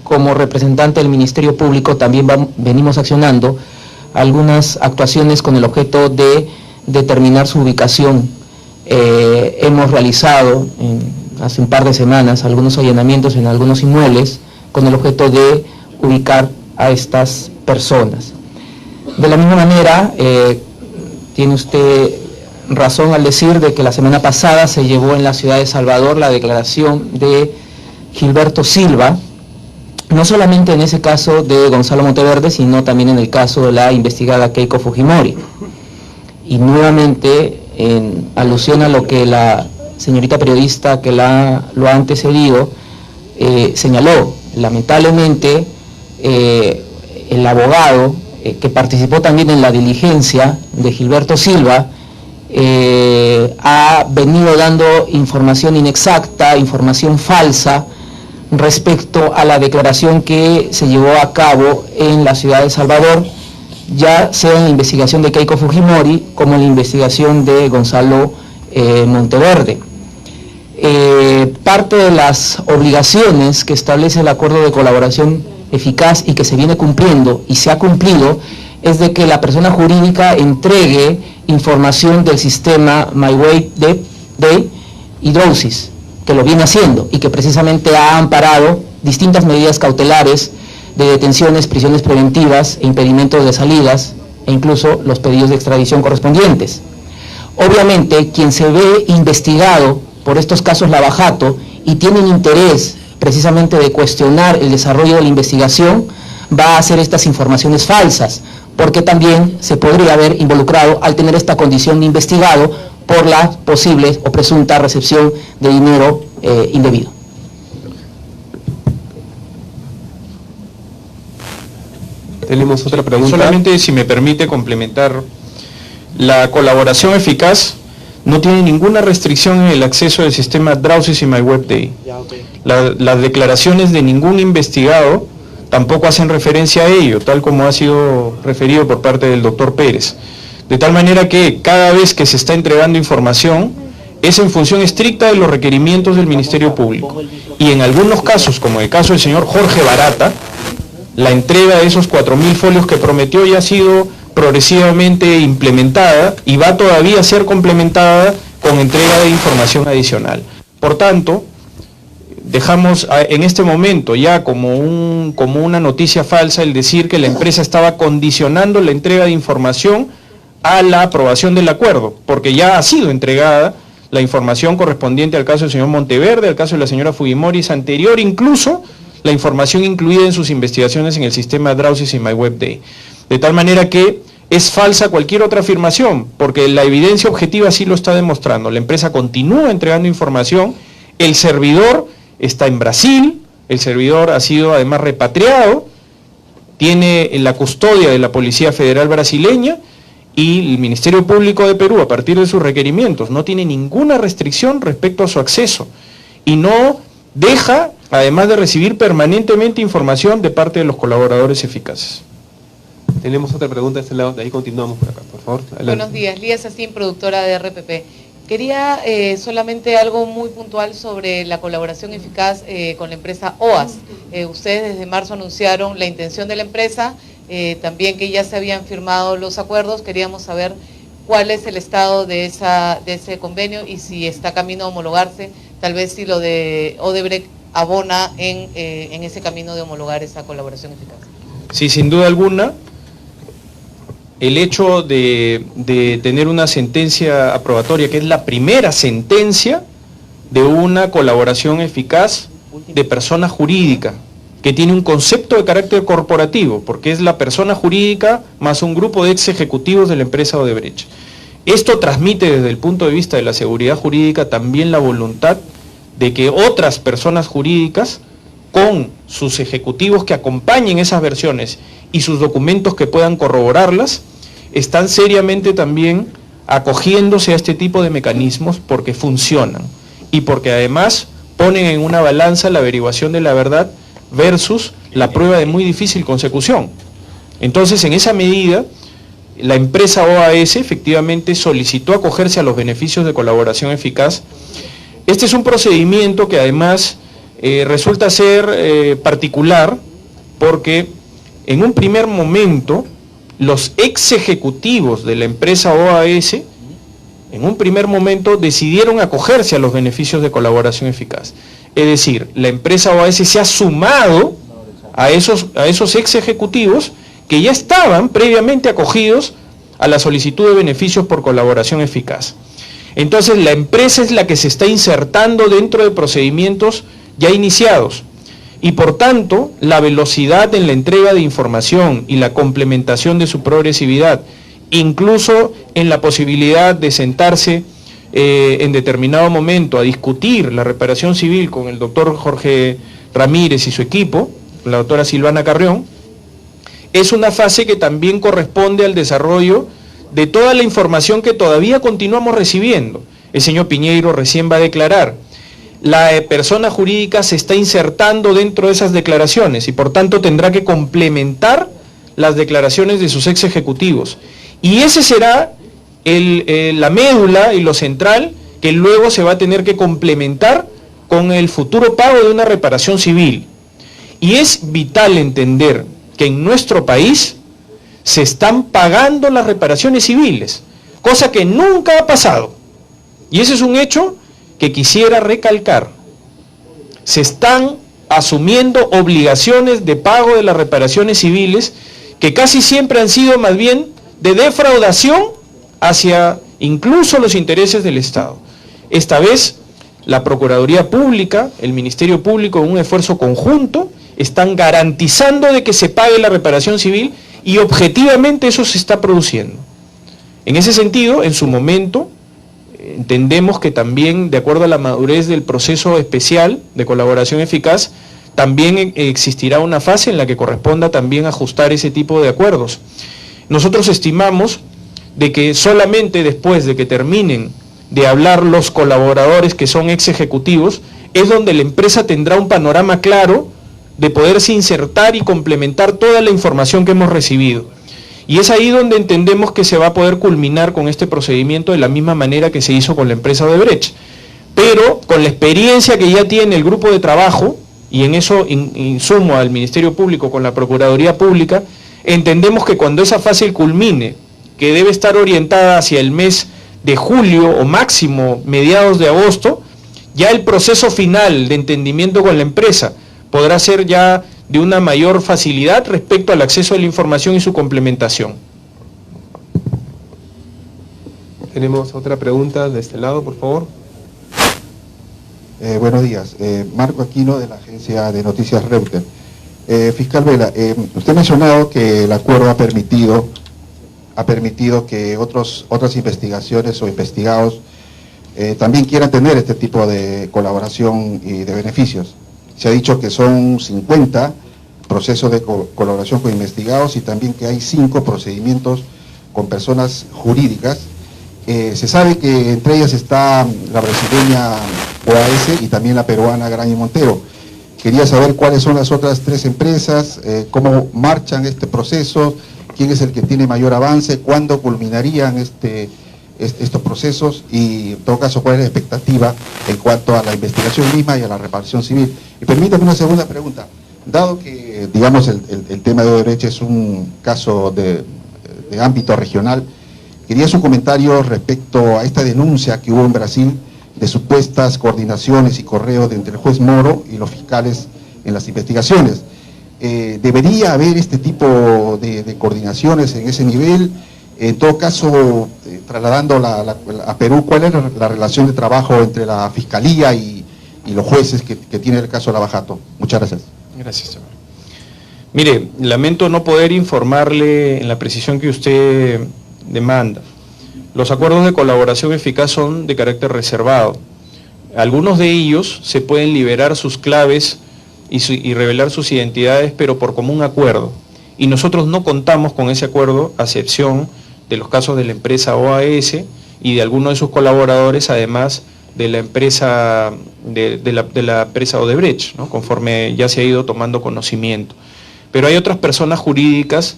como representante del Ministerio Público también venimos accionando algunas actuaciones con el objeto de determinar su ubicación. Hemos realizado hace un par de semanas algunos allanamientos en algunos inmuebles con el objeto de ubicar a estas personas. De la misma manera, tiene usted razón al decir de que la semana pasada se llevó en la ciudad de Salvador la declaración de Gilberto Silva, no solamente en ese caso de Gonzalo Monteverde, sino también en el caso de la investigada Keiko Fujimori. Y nuevamente, en alusión a lo que la señorita periodista que lo ha antecedido señaló, lamentablemente el abogado que participó también en la diligencia de Gilberto Silva ha venido dando información inexacta, información falsa respecto a la declaración que se llevó a cabo en la ciudad de Salvador, ya sea en la investigación de Keiko Fujimori como en la investigación de Gonzalo Monteverde. Parte de las obligaciones que establece el acuerdo de colaboración eficaz y que se viene cumpliendo y se ha cumplido es de que la persona jurídica entregue información del sistema MyWay de Hidrosis, que lo viene haciendo y que precisamente ha amparado distintas medidas cautelares de detenciones, prisiones preventivas e impedimentos de salidas e incluso los pedidos de extradición correspondientes. Obviamente, quien se ve investigado por estos casos Lavajato y tiene un interés precisamente de cuestionar el desarrollo de la investigación, va a hacer estas informaciones falsas, porque también se podría haber involucrado al tener esta condición de investigado por la posible o presunta recepción de dinero indebido. Tenemos otra pregunta. Solamente, si me permite complementar, la colaboración eficaz no tiene ninguna restricción en el acceso del sistema Drowsys y MyWebDay. Las declaraciones de ningún investigado tampoco hacen referencia a ello, tal como ha sido referido por parte del doctor Pérez. De tal manera que cada vez que se está entregando información es en función estricta de los requerimientos del Ministerio Público. Y en algunos casos, como el caso del señor Jorge Barata, la entrega de esos 4.000 folios que prometió ya ha sido progresivamente implementada y va todavía a ser complementada con entrega de información adicional. Por tanto, dejamos en este momento ya como una noticia falsa el decir que la empresa estaba condicionando la entrega de información a la aprobación del acuerdo, porque ya ha sido entregada la información correspondiente al caso del señor Monteverde, al caso de la señora Fujimori, es anterior incluso la información incluida en sus investigaciones en el sistema Drowsys y MyWebDay. De tal manera que es falsa cualquier otra afirmación, porque la evidencia objetiva sí lo está demostrando. La empresa continúa entregando información, el servidor está en Brasil, el servidor ha sido además repatriado, tiene la custodia de la Policía Federal brasileña y el Ministerio Público de Perú, a partir de sus requerimientos, no tiene ninguna restricción respecto a su acceso y no deja, además de recibir permanentemente información de parte de los colaboradores eficaces. Tenemos otra pregunta de este lado, de ahí continuamos por acá, por favor. Adelante. Buenos días, Lía Sassin, productora de RPP. Quería solamente algo muy puntual sobre la colaboración eficaz con la empresa OAS. Ustedes desde marzo anunciaron la intención de la empresa, también que ya se habían firmado los acuerdos. Queríamos saber cuál es el estado de ese convenio y si está camino a homologarse, tal vez si lo de Odebrecht abona en ese camino de homologar esa colaboración eficaz. Sí, sin duda alguna. El hecho de tener una sentencia aprobatoria, que es la primera sentencia de una colaboración eficaz de persona jurídica, que tiene un concepto de carácter corporativo, porque es la persona jurídica más un grupo de ex ejecutivos de la empresa Odebrecht. Esto transmite desde el punto de vista de la seguridad jurídica también la voluntad de que otras personas jurídicas, con sus ejecutivos que acompañen esas versiones y sus documentos que puedan corroborarlas, están seriamente también acogiéndose a este tipo de mecanismos porque funcionan y porque además ponen en una balanza la averiguación de la verdad versus la prueba de muy difícil consecución. Entonces, en esa medida, la empresa OAS efectivamente solicitó acogerse a los beneficios de colaboración eficaz. Este es un procedimiento que además resulta ser particular porque en un primer momento los ex ejecutivos de la empresa OAS en un primer momento decidieron acogerse a los beneficios de colaboración eficaz. Es decir, la empresa OAS se ha sumado a esos ex ejecutivos que ya estaban previamente acogidos a la solicitud de beneficios por colaboración eficaz. Entonces la empresa es la que se está insertando dentro de procedimientos ya iniciados y por tanto la velocidad en la entrega de información y la complementación de su progresividad, incluso en la posibilidad de sentarse en determinado momento a discutir la reparación civil con el doctor Jorge Ramírez y su equipo, la doctora Silvana Carrión, es una fase que también corresponde al desarrollo de toda la información que todavía continuamos recibiendo. El señor Piñeiro recién va a declarar. La persona jurídica se está insertando dentro de esas declaraciones y por tanto tendrá que complementar las declaraciones de sus ex ejecutivos. Y ese será la médula y lo central que luego se va a tener que complementar con el futuro pago de una reparación civil. Y es vital entender que en nuestro país se están pagando las reparaciones civiles, cosa que nunca ha pasado. Y ese es un hecho que quisiera recalcar. Se están asumiendo obligaciones de pago de las reparaciones civiles que casi siempre han sido más bien de defraudación hacia incluso los intereses del Estado. Esta vez, la Procuraduría Pública, el Ministerio Público, en un esfuerzo conjunto, están garantizando de que se pague la reparación civil y objetivamente eso se está produciendo. En ese sentido, en su momento, entendemos que también, de acuerdo a la madurez del proceso especial de colaboración eficaz, también existirá una fase en la que corresponda también ajustar ese tipo de acuerdos. Nosotros estimamos de que solamente después de que terminen de hablar los colaboradores que son ex ejecutivos, es donde la empresa tendrá un panorama claro de poderse insertar y complementar toda la información que hemos recibido. Y es ahí donde entendemos que se va a poder culminar con este procedimiento de la misma manera que se hizo con la empresa Odebrecht. Pero con la experiencia que ya tiene el grupo de trabajo, y en eso insumo al Ministerio Público con la Procuraduría Pública, entendemos que cuando esa fase culmine, que debe estar orientada hacia el mes de julio o máximo mediados de agosto, ya el proceso final de entendimiento con la empresa podrá ser ya de una mayor facilidad respecto al acceso a la información y su complementación. Tenemos otra pregunta de este lado, por favor. Buenos días, Marco Aquino de la agencia de noticias Reuters. Fiscal Vela, usted ha mencionado que el acuerdo ha permitido que otras investigaciones o investigados también quieran tener este tipo de colaboración y de beneficios. Se ha dicho que son 50 procesos de colaboración con investigados y también que hay 5 procedimientos con personas jurídicas. Se sabe que entre ellas está la brasileña OAS y también la peruana Graña Montero. Quería saber cuáles son las otras 3 empresas, cómo marchan este proceso, quién es el que tiene mayor avance, cuándo culminarían estos procesos y en todo caso cuál es la expectativa en cuanto a la investigación misma y a la reparación civil. Y permítame una segunda pregunta. Dado que, digamos, el tema de Odebrecht es un caso de ámbito regional, quería su comentario respecto a esta denuncia que hubo en Brasil de supuestas coordinaciones y correos entre el juez Moro y los fiscales en las investigaciones. ¿Debería haber este tipo de coordinaciones en ese nivel? En todo caso, trasladando a Perú, ¿cuál es la relación de trabajo entre la Fiscalía y los jueces que tiene el caso Lava Jato? Muchas gracias. Gracias, señor. Mire, lamento no poder informarle en la precisión que usted demanda. Los acuerdos de colaboración eficaz son de carácter reservado. Algunos de ellos se pueden liberar sus claves y revelar sus identidades, pero por común acuerdo. Y nosotros no contamos con ese acuerdo, a excepción de los casos de la empresa OAS y de algunos de sus colaboradores, además de la empresa de la empresa Odebrecht, ¿no? Conforme ya se ha ido tomando conocimiento. Pero hay otras personas jurídicas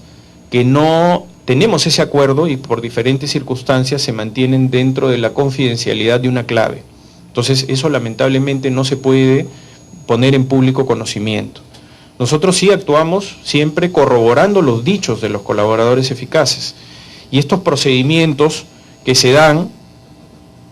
que no tenemos ese acuerdo y por diferentes circunstancias se mantienen dentro de la confidencialidad de una clave. Entonces eso lamentablemente no se puede poner en público conocimiento. Nosotros sí actuamos siempre corroborando los dichos de los colaboradores eficaces. Y estos procedimientos que se dan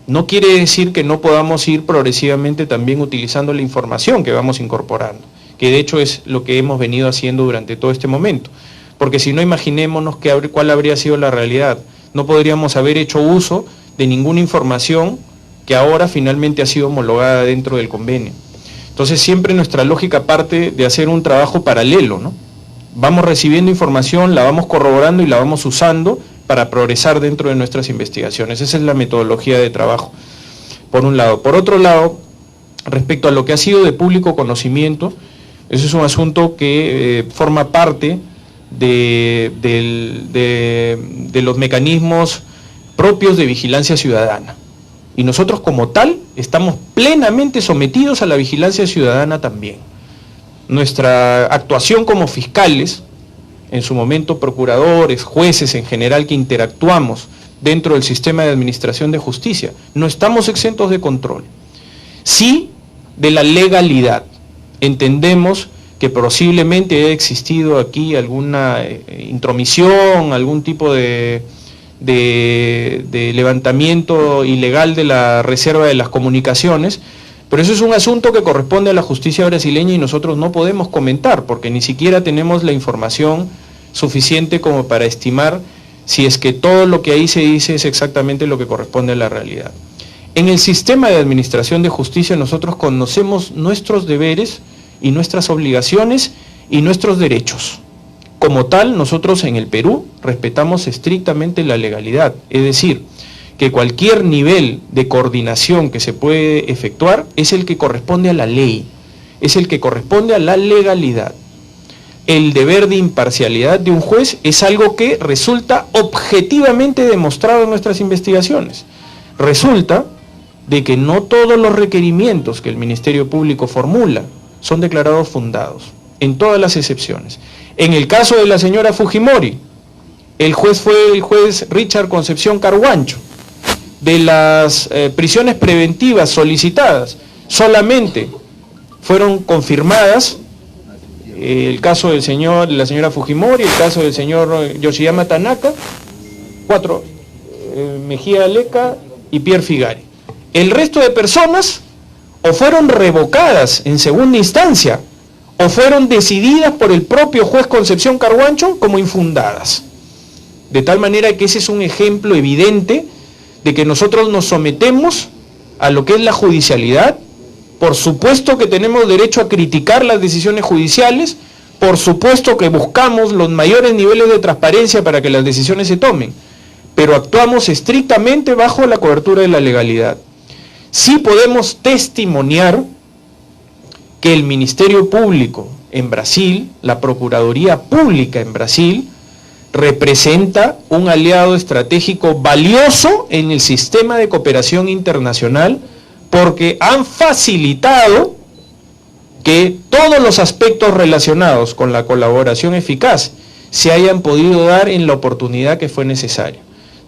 no quiere decir que no podamos ir progresivamente también utilizando la información que vamos incorporando, que de hecho es lo que hemos venido haciendo durante todo este momento. Porque si no, imaginémonos cuál habría sido la realidad. No podríamos haber hecho uso de ninguna información que ahora finalmente ha sido homologada dentro del convenio. Entonces siempre nuestra lógica parte de hacer un trabajo paralelo, ¿no? Vamos recibiendo información, la vamos corroborando y la vamos usando para progresar dentro de nuestras investigaciones. Esa es la metodología de trabajo, por un lado. Por otro lado, respecto a lo que ha sido de público conocimiento, ese es un asunto que forma parte de los mecanismos propios de vigilancia ciudadana. Y nosotros como tal estamos plenamente sometidos a la vigilancia ciudadana también. Nuestra actuación como fiscales, en su momento procuradores, jueces en general que interactuamos dentro del sistema de administración de justicia, no estamos exentos de control. Sí de la legalidad. Entendemos que posiblemente haya existido aquí alguna intromisión, algún tipo de levantamiento ilegal de la reserva de las comunicaciones, pero eso es un asunto que corresponde a la justicia brasileña y nosotros no podemos comentar porque ni siquiera tenemos la información suficiente como para estimar si es que todo lo que ahí se dice es exactamente lo que corresponde a la realidad. En el sistema de administración de justicia nosotros conocemos nuestros deberes y nuestras obligaciones y nuestros derechos. Como tal, nosotros en el Perú respetamos estrictamente la legalidad, es decir, que cualquier nivel de coordinación que se puede efectuar es el que corresponde a la ley, es el que corresponde a la legalidad. El deber de imparcialidad de un juez es algo que resulta objetivamente demostrado en nuestras investigaciones. Resulta de que no todos los requerimientos que el Ministerio Público formula son declarados fundados, en todas las excepciones. En el caso de la señora Fujimori, el juez fue el juez Richard Concepción Carhuancho. De las prisiones preventivas solicitadas, solamente fueron confirmadas el caso de la señora Fujimori, el caso del señor Yoshiyama Tanaka, 4, Mejía Leca y Pierre Figari. El resto de personas o fueron revocadas en segunda instancia o fueron decididas por el propio juez Concepción Carhuancho como infundadas. De tal manera que ese es un ejemplo evidente de que nosotros nos sometemos a lo que es la judicialidad. Por supuesto que tenemos derecho a criticar las decisiones judiciales, por supuesto que buscamos los mayores niveles de transparencia para que las decisiones se tomen, pero actuamos estrictamente bajo la cobertura de la legalidad. Sí podemos testimoniar que el Ministerio Público en Brasil, la Procuraduría Pública en Brasil, representa un aliado estratégico valioso en el sistema de cooperación internacional porque han facilitado que todos los aspectos relacionados con la colaboración eficaz se hayan podido dar en la oportunidad que fue necesaria.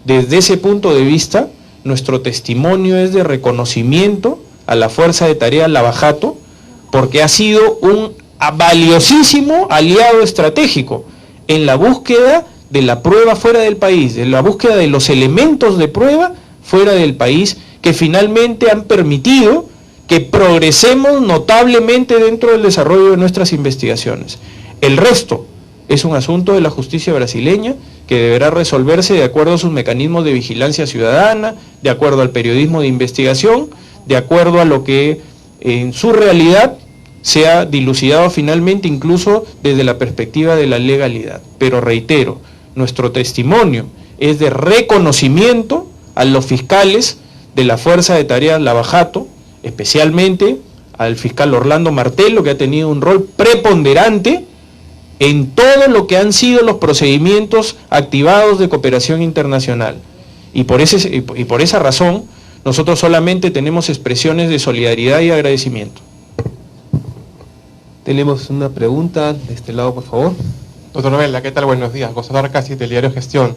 Desde ese punto de vista, nuestro testimonio es de reconocimiento a la Fuerza de Tarea Lava Jato porque ha sido un valiosísimo aliado estratégico en la búsqueda de la prueba fuera del país, de la búsqueda de los elementos de prueba fuera del país que finalmente han permitido que progresemos notablemente dentro del desarrollo de nuestras investigaciones. El resto es un asunto de la justicia brasileña que deberá resolverse de acuerdo a sus mecanismos de vigilancia ciudadana, de acuerdo al periodismo de investigación, de acuerdo a lo que en su realidad se ha dilucidado finalmente incluso desde la perspectiva de la legalidad. Pero reitero, nuestro testimonio es de reconocimiento a los fiscales de la Fuerza de Tareas Lava Jato, especialmente al fiscal Orlando Martello, que ha tenido un rol preponderante en todo lo que han sido los procedimientos activados de cooperación internacional. Y por esa razón, Nosotros solamente tenemos expresiones de solidaridad y agradecimiento. Tenemos una pregunta de este lado, por favor. Doctor Vela, ¿qué tal? Buenos días. Gonzalo Arcasi, del diario Gestión.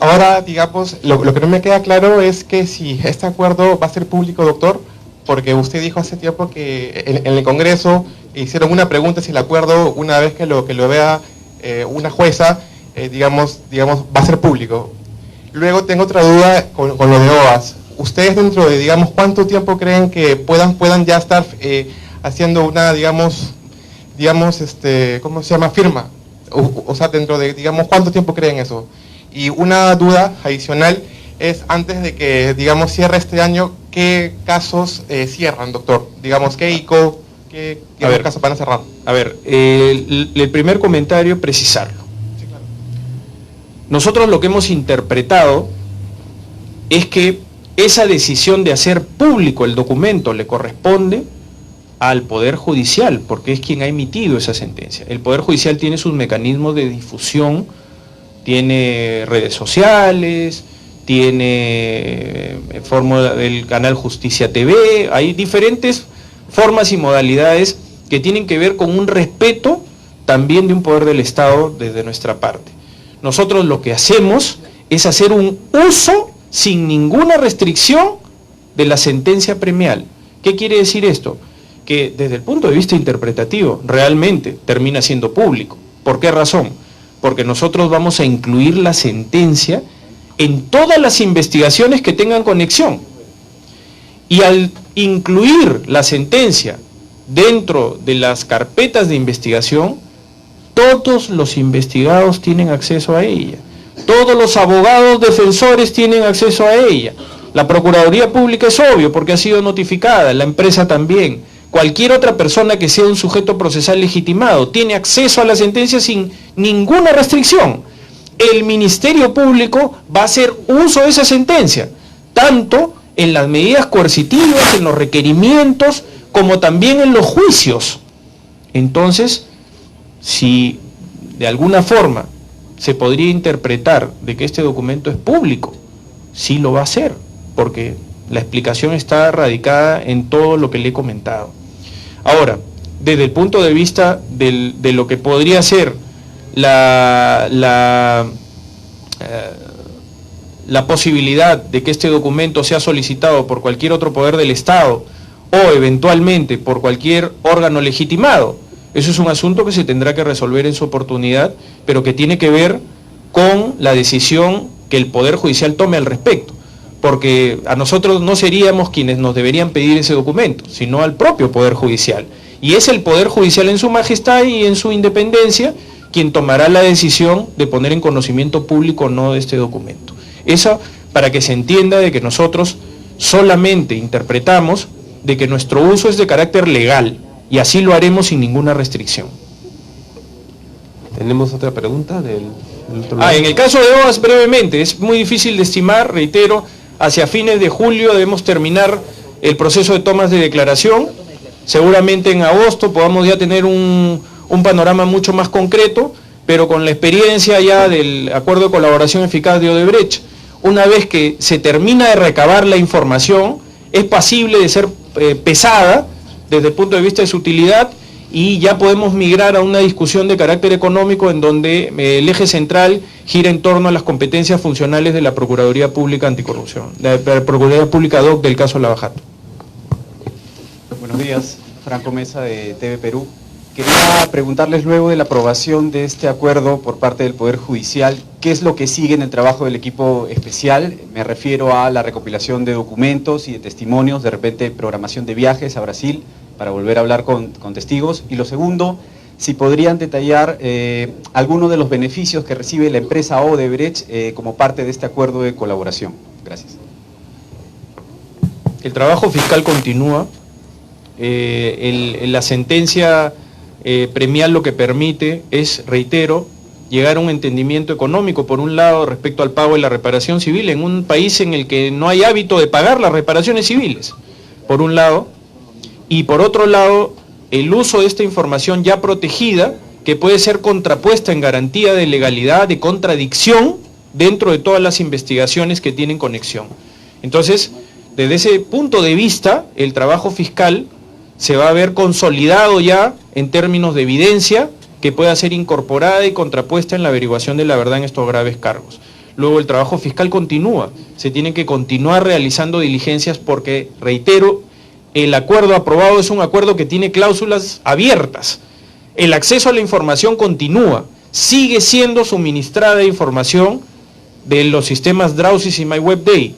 Ahora, digamos, lo que no me queda claro es que si este acuerdo va a ser público, doctor, porque usted dijo hace tiempo que en el Congreso hicieron una pregunta si el acuerdo, una vez que lo vea una jueza, digamos, va a ser público. Luego tengo otra duda con lo de OAS. ¿Ustedes dentro de, digamos, cuánto tiempo creen que puedan ya estar haciendo una, digamos, ¿cómo se llama? Firma. O sea, dentro de, digamos, ¿cuánto tiempo creen eso? Y una duda adicional es, antes de que, digamos, cierre este año, ¿qué casos cierran, doctor? Digamos, ¿qué ICO, qué casos van a cerrar? A ver, el primer comentario, precisarlo. Sí, claro. Nosotros lo que hemos interpretado es que esa decisión de hacer público el documento le corresponde al Poder Judicial, porque es quien ha emitido esa sentencia. El Poder Judicial tiene sus mecanismos de difusión, tiene redes sociales, tiene fórmula del canal Justicia TV, hay diferentes formas y modalidades que tienen que ver con un respeto también de un poder del Estado desde nuestra parte. Nosotros lo que hacemos es hacer un uso sin ninguna restricción de la sentencia premial. ¿Qué quiere decir esto? Que desde el punto de vista interpretativo realmente termina siendo público. ¿Por qué razón? Porque nosotros vamos a incluir la sentencia en todas las investigaciones que tengan conexión. Y al incluir la sentencia dentro de las carpetas de investigación, todos los investigados tienen acceso a ella. Todos los abogados defensores tienen acceso a ella. La Procuraduría Pública es obvio porque ha sido notificada, la empresa también. Cualquier otra persona que sea un sujeto procesal legitimado tiene acceso a la sentencia sin ninguna restricción. El Ministerio Público va a hacer uso de esa sentencia, tanto en las medidas coercitivas, en los requerimientos, como también en los juicios. Entonces, si de alguna forma se podría interpretar de que este documento es público, sí lo va a hacer, porque la explicación está radicada en todo lo que le he comentado. Ahora, desde el punto de vista de lo que podría ser la posibilidad de que este documento sea solicitado por cualquier otro poder del Estado o eventualmente por cualquier órgano legitimado, eso es un asunto que se tendrá que resolver en su oportunidad, pero que tiene que ver con la decisión que el Poder Judicial tome al respecto, porque a nosotros no seríamos quienes nos deberían pedir ese documento, sino al propio Poder Judicial. Y es el Poder Judicial en su majestad y en su independencia quien tomará la decisión de poner en conocimiento público o no de este documento. Eso para que se entienda de que nosotros solamente interpretamos de que nuestro uso es de carácter legal, y así lo haremos sin ninguna restricción. ¿Tenemos otra pregunta del otro lado? En el caso de OAS, brevemente, es muy difícil de estimar, reitero, hacia fines de julio debemos terminar el proceso de tomas de declaración, seguramente en agosto podamos ya tener un panorama mucho más concreto, pero con la experiencia ya del acuerdo de colaboración eficaz de Odebrecht, una vez que se termina de recabar la información, es pasible de ser pesada desde el punto de vista de su utilidad, y ya podemos migrar a una discusión de carácter económico en donde el eje central gira en torno a las competencias funcionales de la Procuraduría Pública Anticorrupción, la Procuraduría Pública DOC del caso Lavajato. Buenos días, Franco Mesa de TV Perú. Quería preguntarles, luego de la aprobación de este acuerdo por parte del Poder Judicial, ¿qué es lo que sigue en el trabajo del equipo especial? Me refiero a la recopilación de documentos y de testimonios, de repente programación de viajes a Brasil para volver a hablar con testigos. Y lo segundo, si podrían detallar algunos de los beneficios que recibe la empresa Odebrecht como parte de este acuerdo de colaboración. Gracias. El trabajo fiscal continúa. La sentencia premial lo que permite es, reitero, llegar a un entendimiento económico, por un lado, respecto al pago de la reparación civil, en un país en el que no hay hábito de pagar las reparaciones civiles, por un lado, y por otro lado, el uso de esta información ya protegida, que puede ser contrapuesta en garantía de legalidad, de contradicción, dentro de todas las investigaciones que tienen conexión. Entonces, desde ese punto de vista, el trabajo fiscal se va a ver consolidado ya en términos de evidencia que pueda ser incorporada y contrapuesta en la averiguación de la verdad en estos graves cargos. Luego el trabajo fiscal continúa, se tienen que continuar realizando diligencias porque, reitero, el acuerdo aprobado es un acuerdo que tiene cláusulas abiertas. El acceso a la información continúa, sigue siendo suministrada información de los sistemas Drowsys y MyWebDay.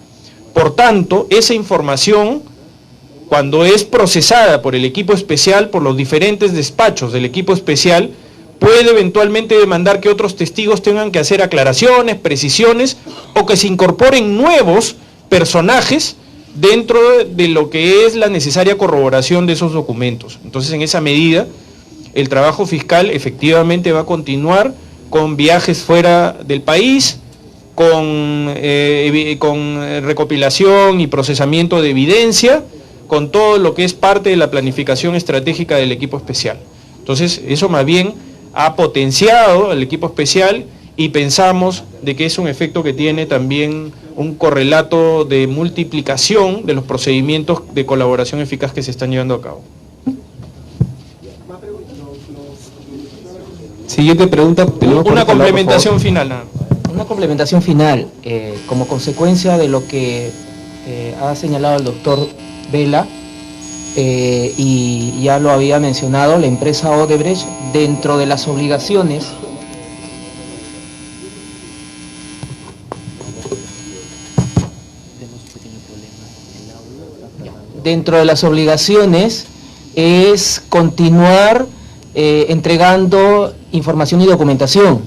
Por tanto, esa información, cuando es procesada por el equipo especial, por los diferentes despachos del equipo especial, puede eventualmente demandar que otros testigos tengan que hacer aclaraciones, precisiones, o que se incorporen nuevos personajes dentro de lo que es la necesaria corroboración de esos documentos. Entonces, en esa medida, el trabajo fiscal efectivamente va a continuar con viajes fuera del país, con recopilación y procesamiento de evidencia, con todo lo que es parte de la planificación estratégica del equipo especial. Entonces, eso más bien ha potenciado al equipo especial y pensamos de que es un efecto que tiene también un correlato de multiplicación de los procedimientos de colaboración eficaz que se están llevando a cabo. Siguiente pregunta. Una complementación final. Nada. Una complementación final, como consecuencia de lo que ha señalado el doctor Vela, y ya lo había mencionado, la empresa Odebrecht, dentro de las obligaciones es continuar entregando información y documentación.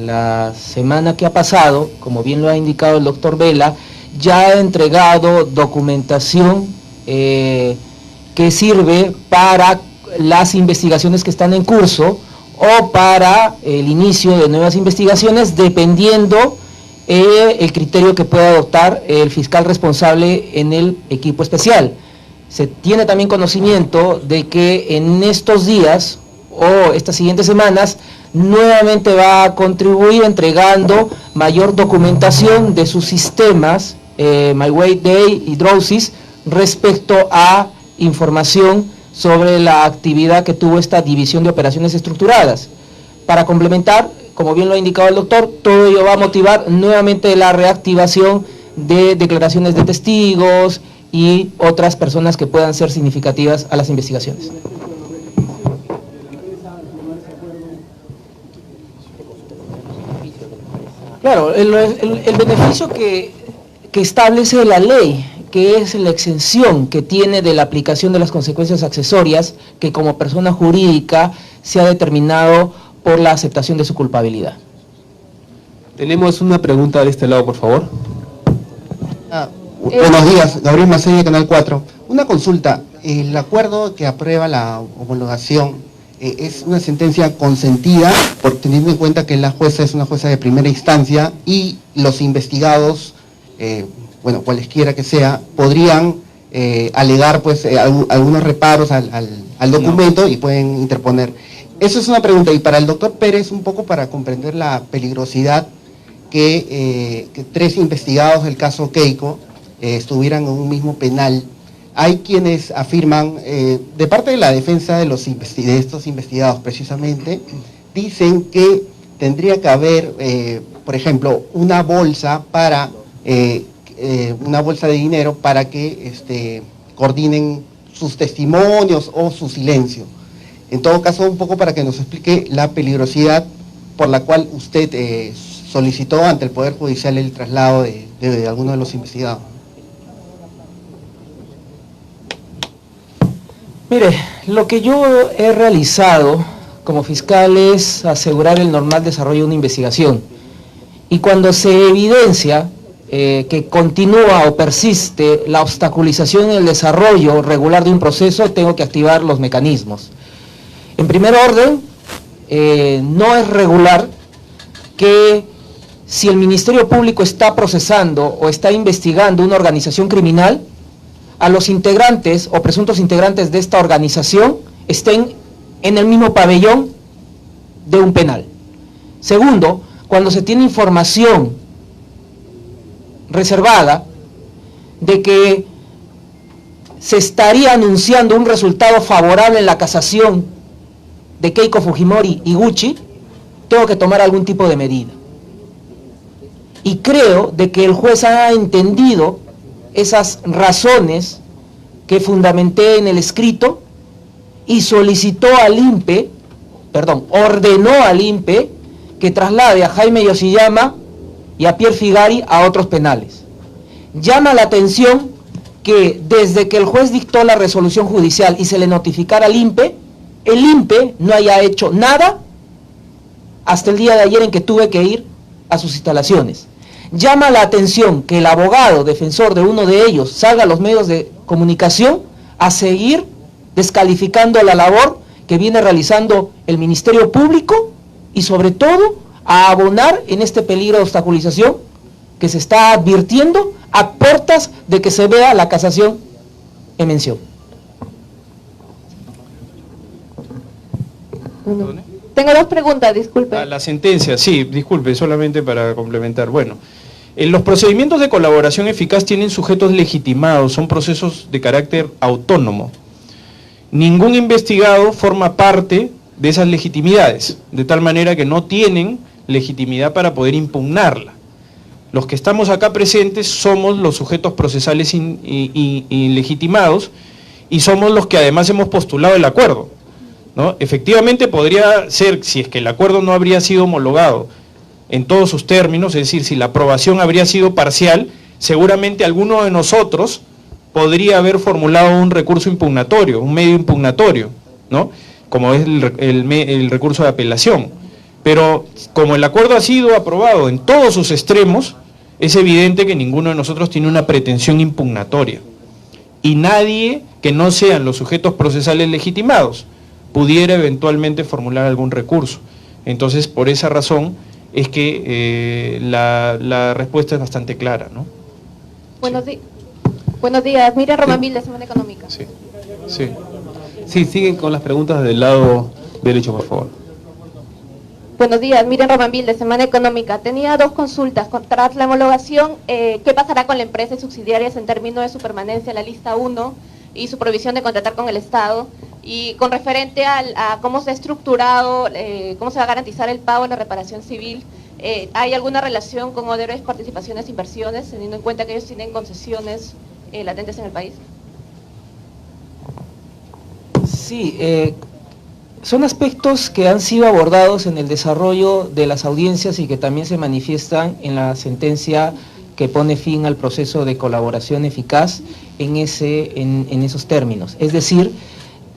La semana que ha pasado, como bien lo ha indicado el doctor Vela, ya ha entregado documentación que sirve para las investigaciones que están en curso o para el inicio de nuevas investigaciones, dependiendo el criterio que pueda adoptar el fiscal responsable en el equipo especial. Se tiene también conocimiento de que en estos días o estas siguientes semanas nuevamente va a contribuir entregando mayor documentación de sus sistemas MyWebDay y Drowsys respecto a información sobre la actividad que tuvo esta división de operaciones estructuradas. Para complementar, como bien lo ha indicado el doctor, todo ello va a motivar nuevamente la reactivación de declaraciones de testigos y otras personas que puedan ser significativas a las investigaciones. Claro, el beneficio que establece la ley, que es la exención que tiene de la aplicación de las consecuencias accesorias, que como persona jurídica se ha determinado por la aceptación de su culpabilidad. Tenemos una pregunta de este lado, por favor. Buenos días, Gabriel Macella, Canal 4. Una consulta, el acuerdo que aprueba la homologación es una sentencia consentida, por teniendo en cuenta que la jueza es una jueza de primera instancia y los investigados, bueno, cualesquiera que sea, podrían alegar pues algunos reparos al documento y pueden interponer. Eso es una pregunta, y para el doctor Pérez, un poco para comprender la peligrosidad que 3 investigados del caso Keiko estuvieran en un mismo penal. Hay quienes afirman, de parte de la defensa de estos investigados precisamente, dicen que tendría que haber, por ejemplo, una bolsa de dinero para que coordinen sus testimonios o su silencio. En todo caso, un poco para que nos explique la peligrosidad por la cual usted solicitó ante el Poder Judicial el traslado de alguno de los investigados. Mire, lo que yo he realizado como fiscal es asegurar el normal desarrollo de una investigación. Y cuando se evidencia que continúa o persiste la obstaculización en el desarrollo regular de un proceso, tengo que activar los mecanismos. En primer orden, no es regular que si el Ministerio Público está procesando o está investigando una organización criminal, a los integrantes o presuntos integrantes de esta organización estén en el mismo pabellón de un penal. Segundo, cuando se tiene información reservada, de que se estaría anunciando un resultado favorable en la casación de Keiko Fujimori y Gucci, tengo que tomar algún tipo de medida. Y creo de que el juez ha entendido esas razones que fundamenté en el escrito y solicitó al INPE, ordenó al INPE que traslade a Jaime Yoshiyama y a Pierre Figari a otros penales. Llama la atención que desde que el juez dictó la resolución judicial y se le notificara al INPE, el INPE no haya hecho nada hasta el día de ayer en que tuve que ir a sus instalaciones. Llama la atención que el abogado defensor de uno de ellos salga a los medios de comunicación a seguir descalificando la labor que viene realizando el Ministerio Público y sobre todo a abonar en este peligro de obstaculización que se está advirtiendo a puertas de que se vea la casación en mención. Tengo dos preguntas, disculpe. La sentencia, sí, disculpe, solamente para complementar. Bueno, los procedimientos de colaboración eficaz tienen sujetos legitimados, son procesos de carácter autónomo. Ningún investigado forma parte de esas legitimidades, de tal manera que no tienen legitimidad para poder impugnarla. Los que estamos acá presentes somos los sujetos procesales legitimados y somos los que además hemos postulado el acuerdo, ¿no? Efectivamente podría ser, si es que el acuerdo no habría sido homologado en todos sus términos, es decir, si la aprobación habría sido parcial, seguramente alguno de nosotros podría haber formulado un recurso impugnatorio, un medio impugnatorio, ¿no? Como es el recurso de apelación. Pero como el acuerdo ha sido aprobado en todos sus extremos, es evidente que ninguno de nosotros tiene una pretensión impugnatoria. Y nadie que no sean los sujetos procesales legitimados pudiera eventualmente formular algún recurso. Entonces, por esa razón es que la respuesta es bastante clara, ¿no? Buenos días, Miriam Romanville, de Semana Económica. Sí, siguen con las preguntas del lado derecho, por favor. Buenos días, Miriam Romanville, de Semana Económica. Tenía dos consultas. Tras la homologación, ¿qué pasará con la empresa y subsidiarias en términos de su permanencia en la lista 1 y su prohibición de contratar con el Estado? Y con referente a cómo se ha estructurado, cómo se va a garantizar el pago en la reparación civil, ¿hay alguna relación con Odebrecht, participaciones e inversiones, teniendo en cuenta que ellos tienen concesiones latentes en el país? Sí, son aspectos que han sido abordados en el desarrollo de las audiencias y que también se manifiestan en la sentencia que pone fin al proceso de colaboración eficaz en esos términos. Es decir,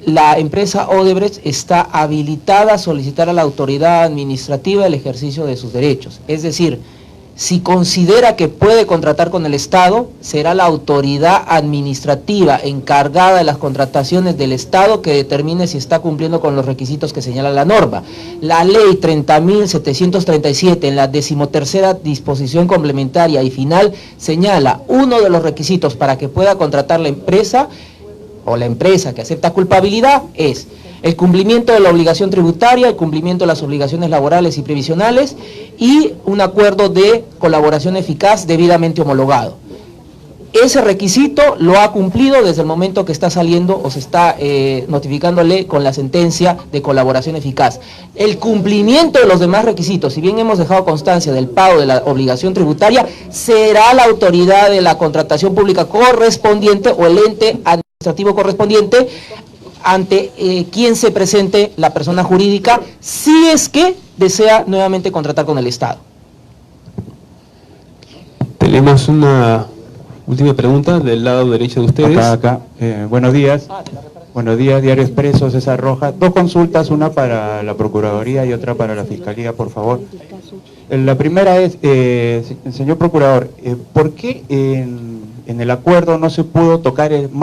la empresa Odebrecht está habilitada a solicitar a la autoridad administrativa el ejercicio de sus derechos. Es decir, si considera que puede contratar con el Estado, será la autoridad administrativa encargada de las contrataciones del Estado que determine si está cumpliendo con los requisitos que señala la norma. La ley 30.737 en la 13ª disposición complementaria y final señala uno de los requisitos para que pueda contratar la empresa o la empresa que acepta culpabilidad es el cumplimiento de la obligación tributaria, el cumplimiento de las obligaciones laborales y previsionales y un acuerdo de colaboración eficaz debidamente homologado. Ese requisito lo ha cumplido desde el momento que está saliendo o se está notificándole con la sentencia de colaboración eficaz. El cumplimiento de los demás requisitos, si bien hemos dejado constancia del pago de la obligación tributaria, será la autoridad de la contratación pública correspondiente o el ente administrativo correspondiente ante quien se presente la persona jurídica, si es que desea nuevamente contratar con el Estado. Tenemos una última pregunta del lado derecho de ustedes. Acá. Buenos días. Buenos días, Diario Expreso, César Rojas. Dos consultas, una para la Procuraduría y otra para la Fiscalía, por favor. La primera es, señor Procurador, ¿por qué en el acuerdo no se pudo tocar más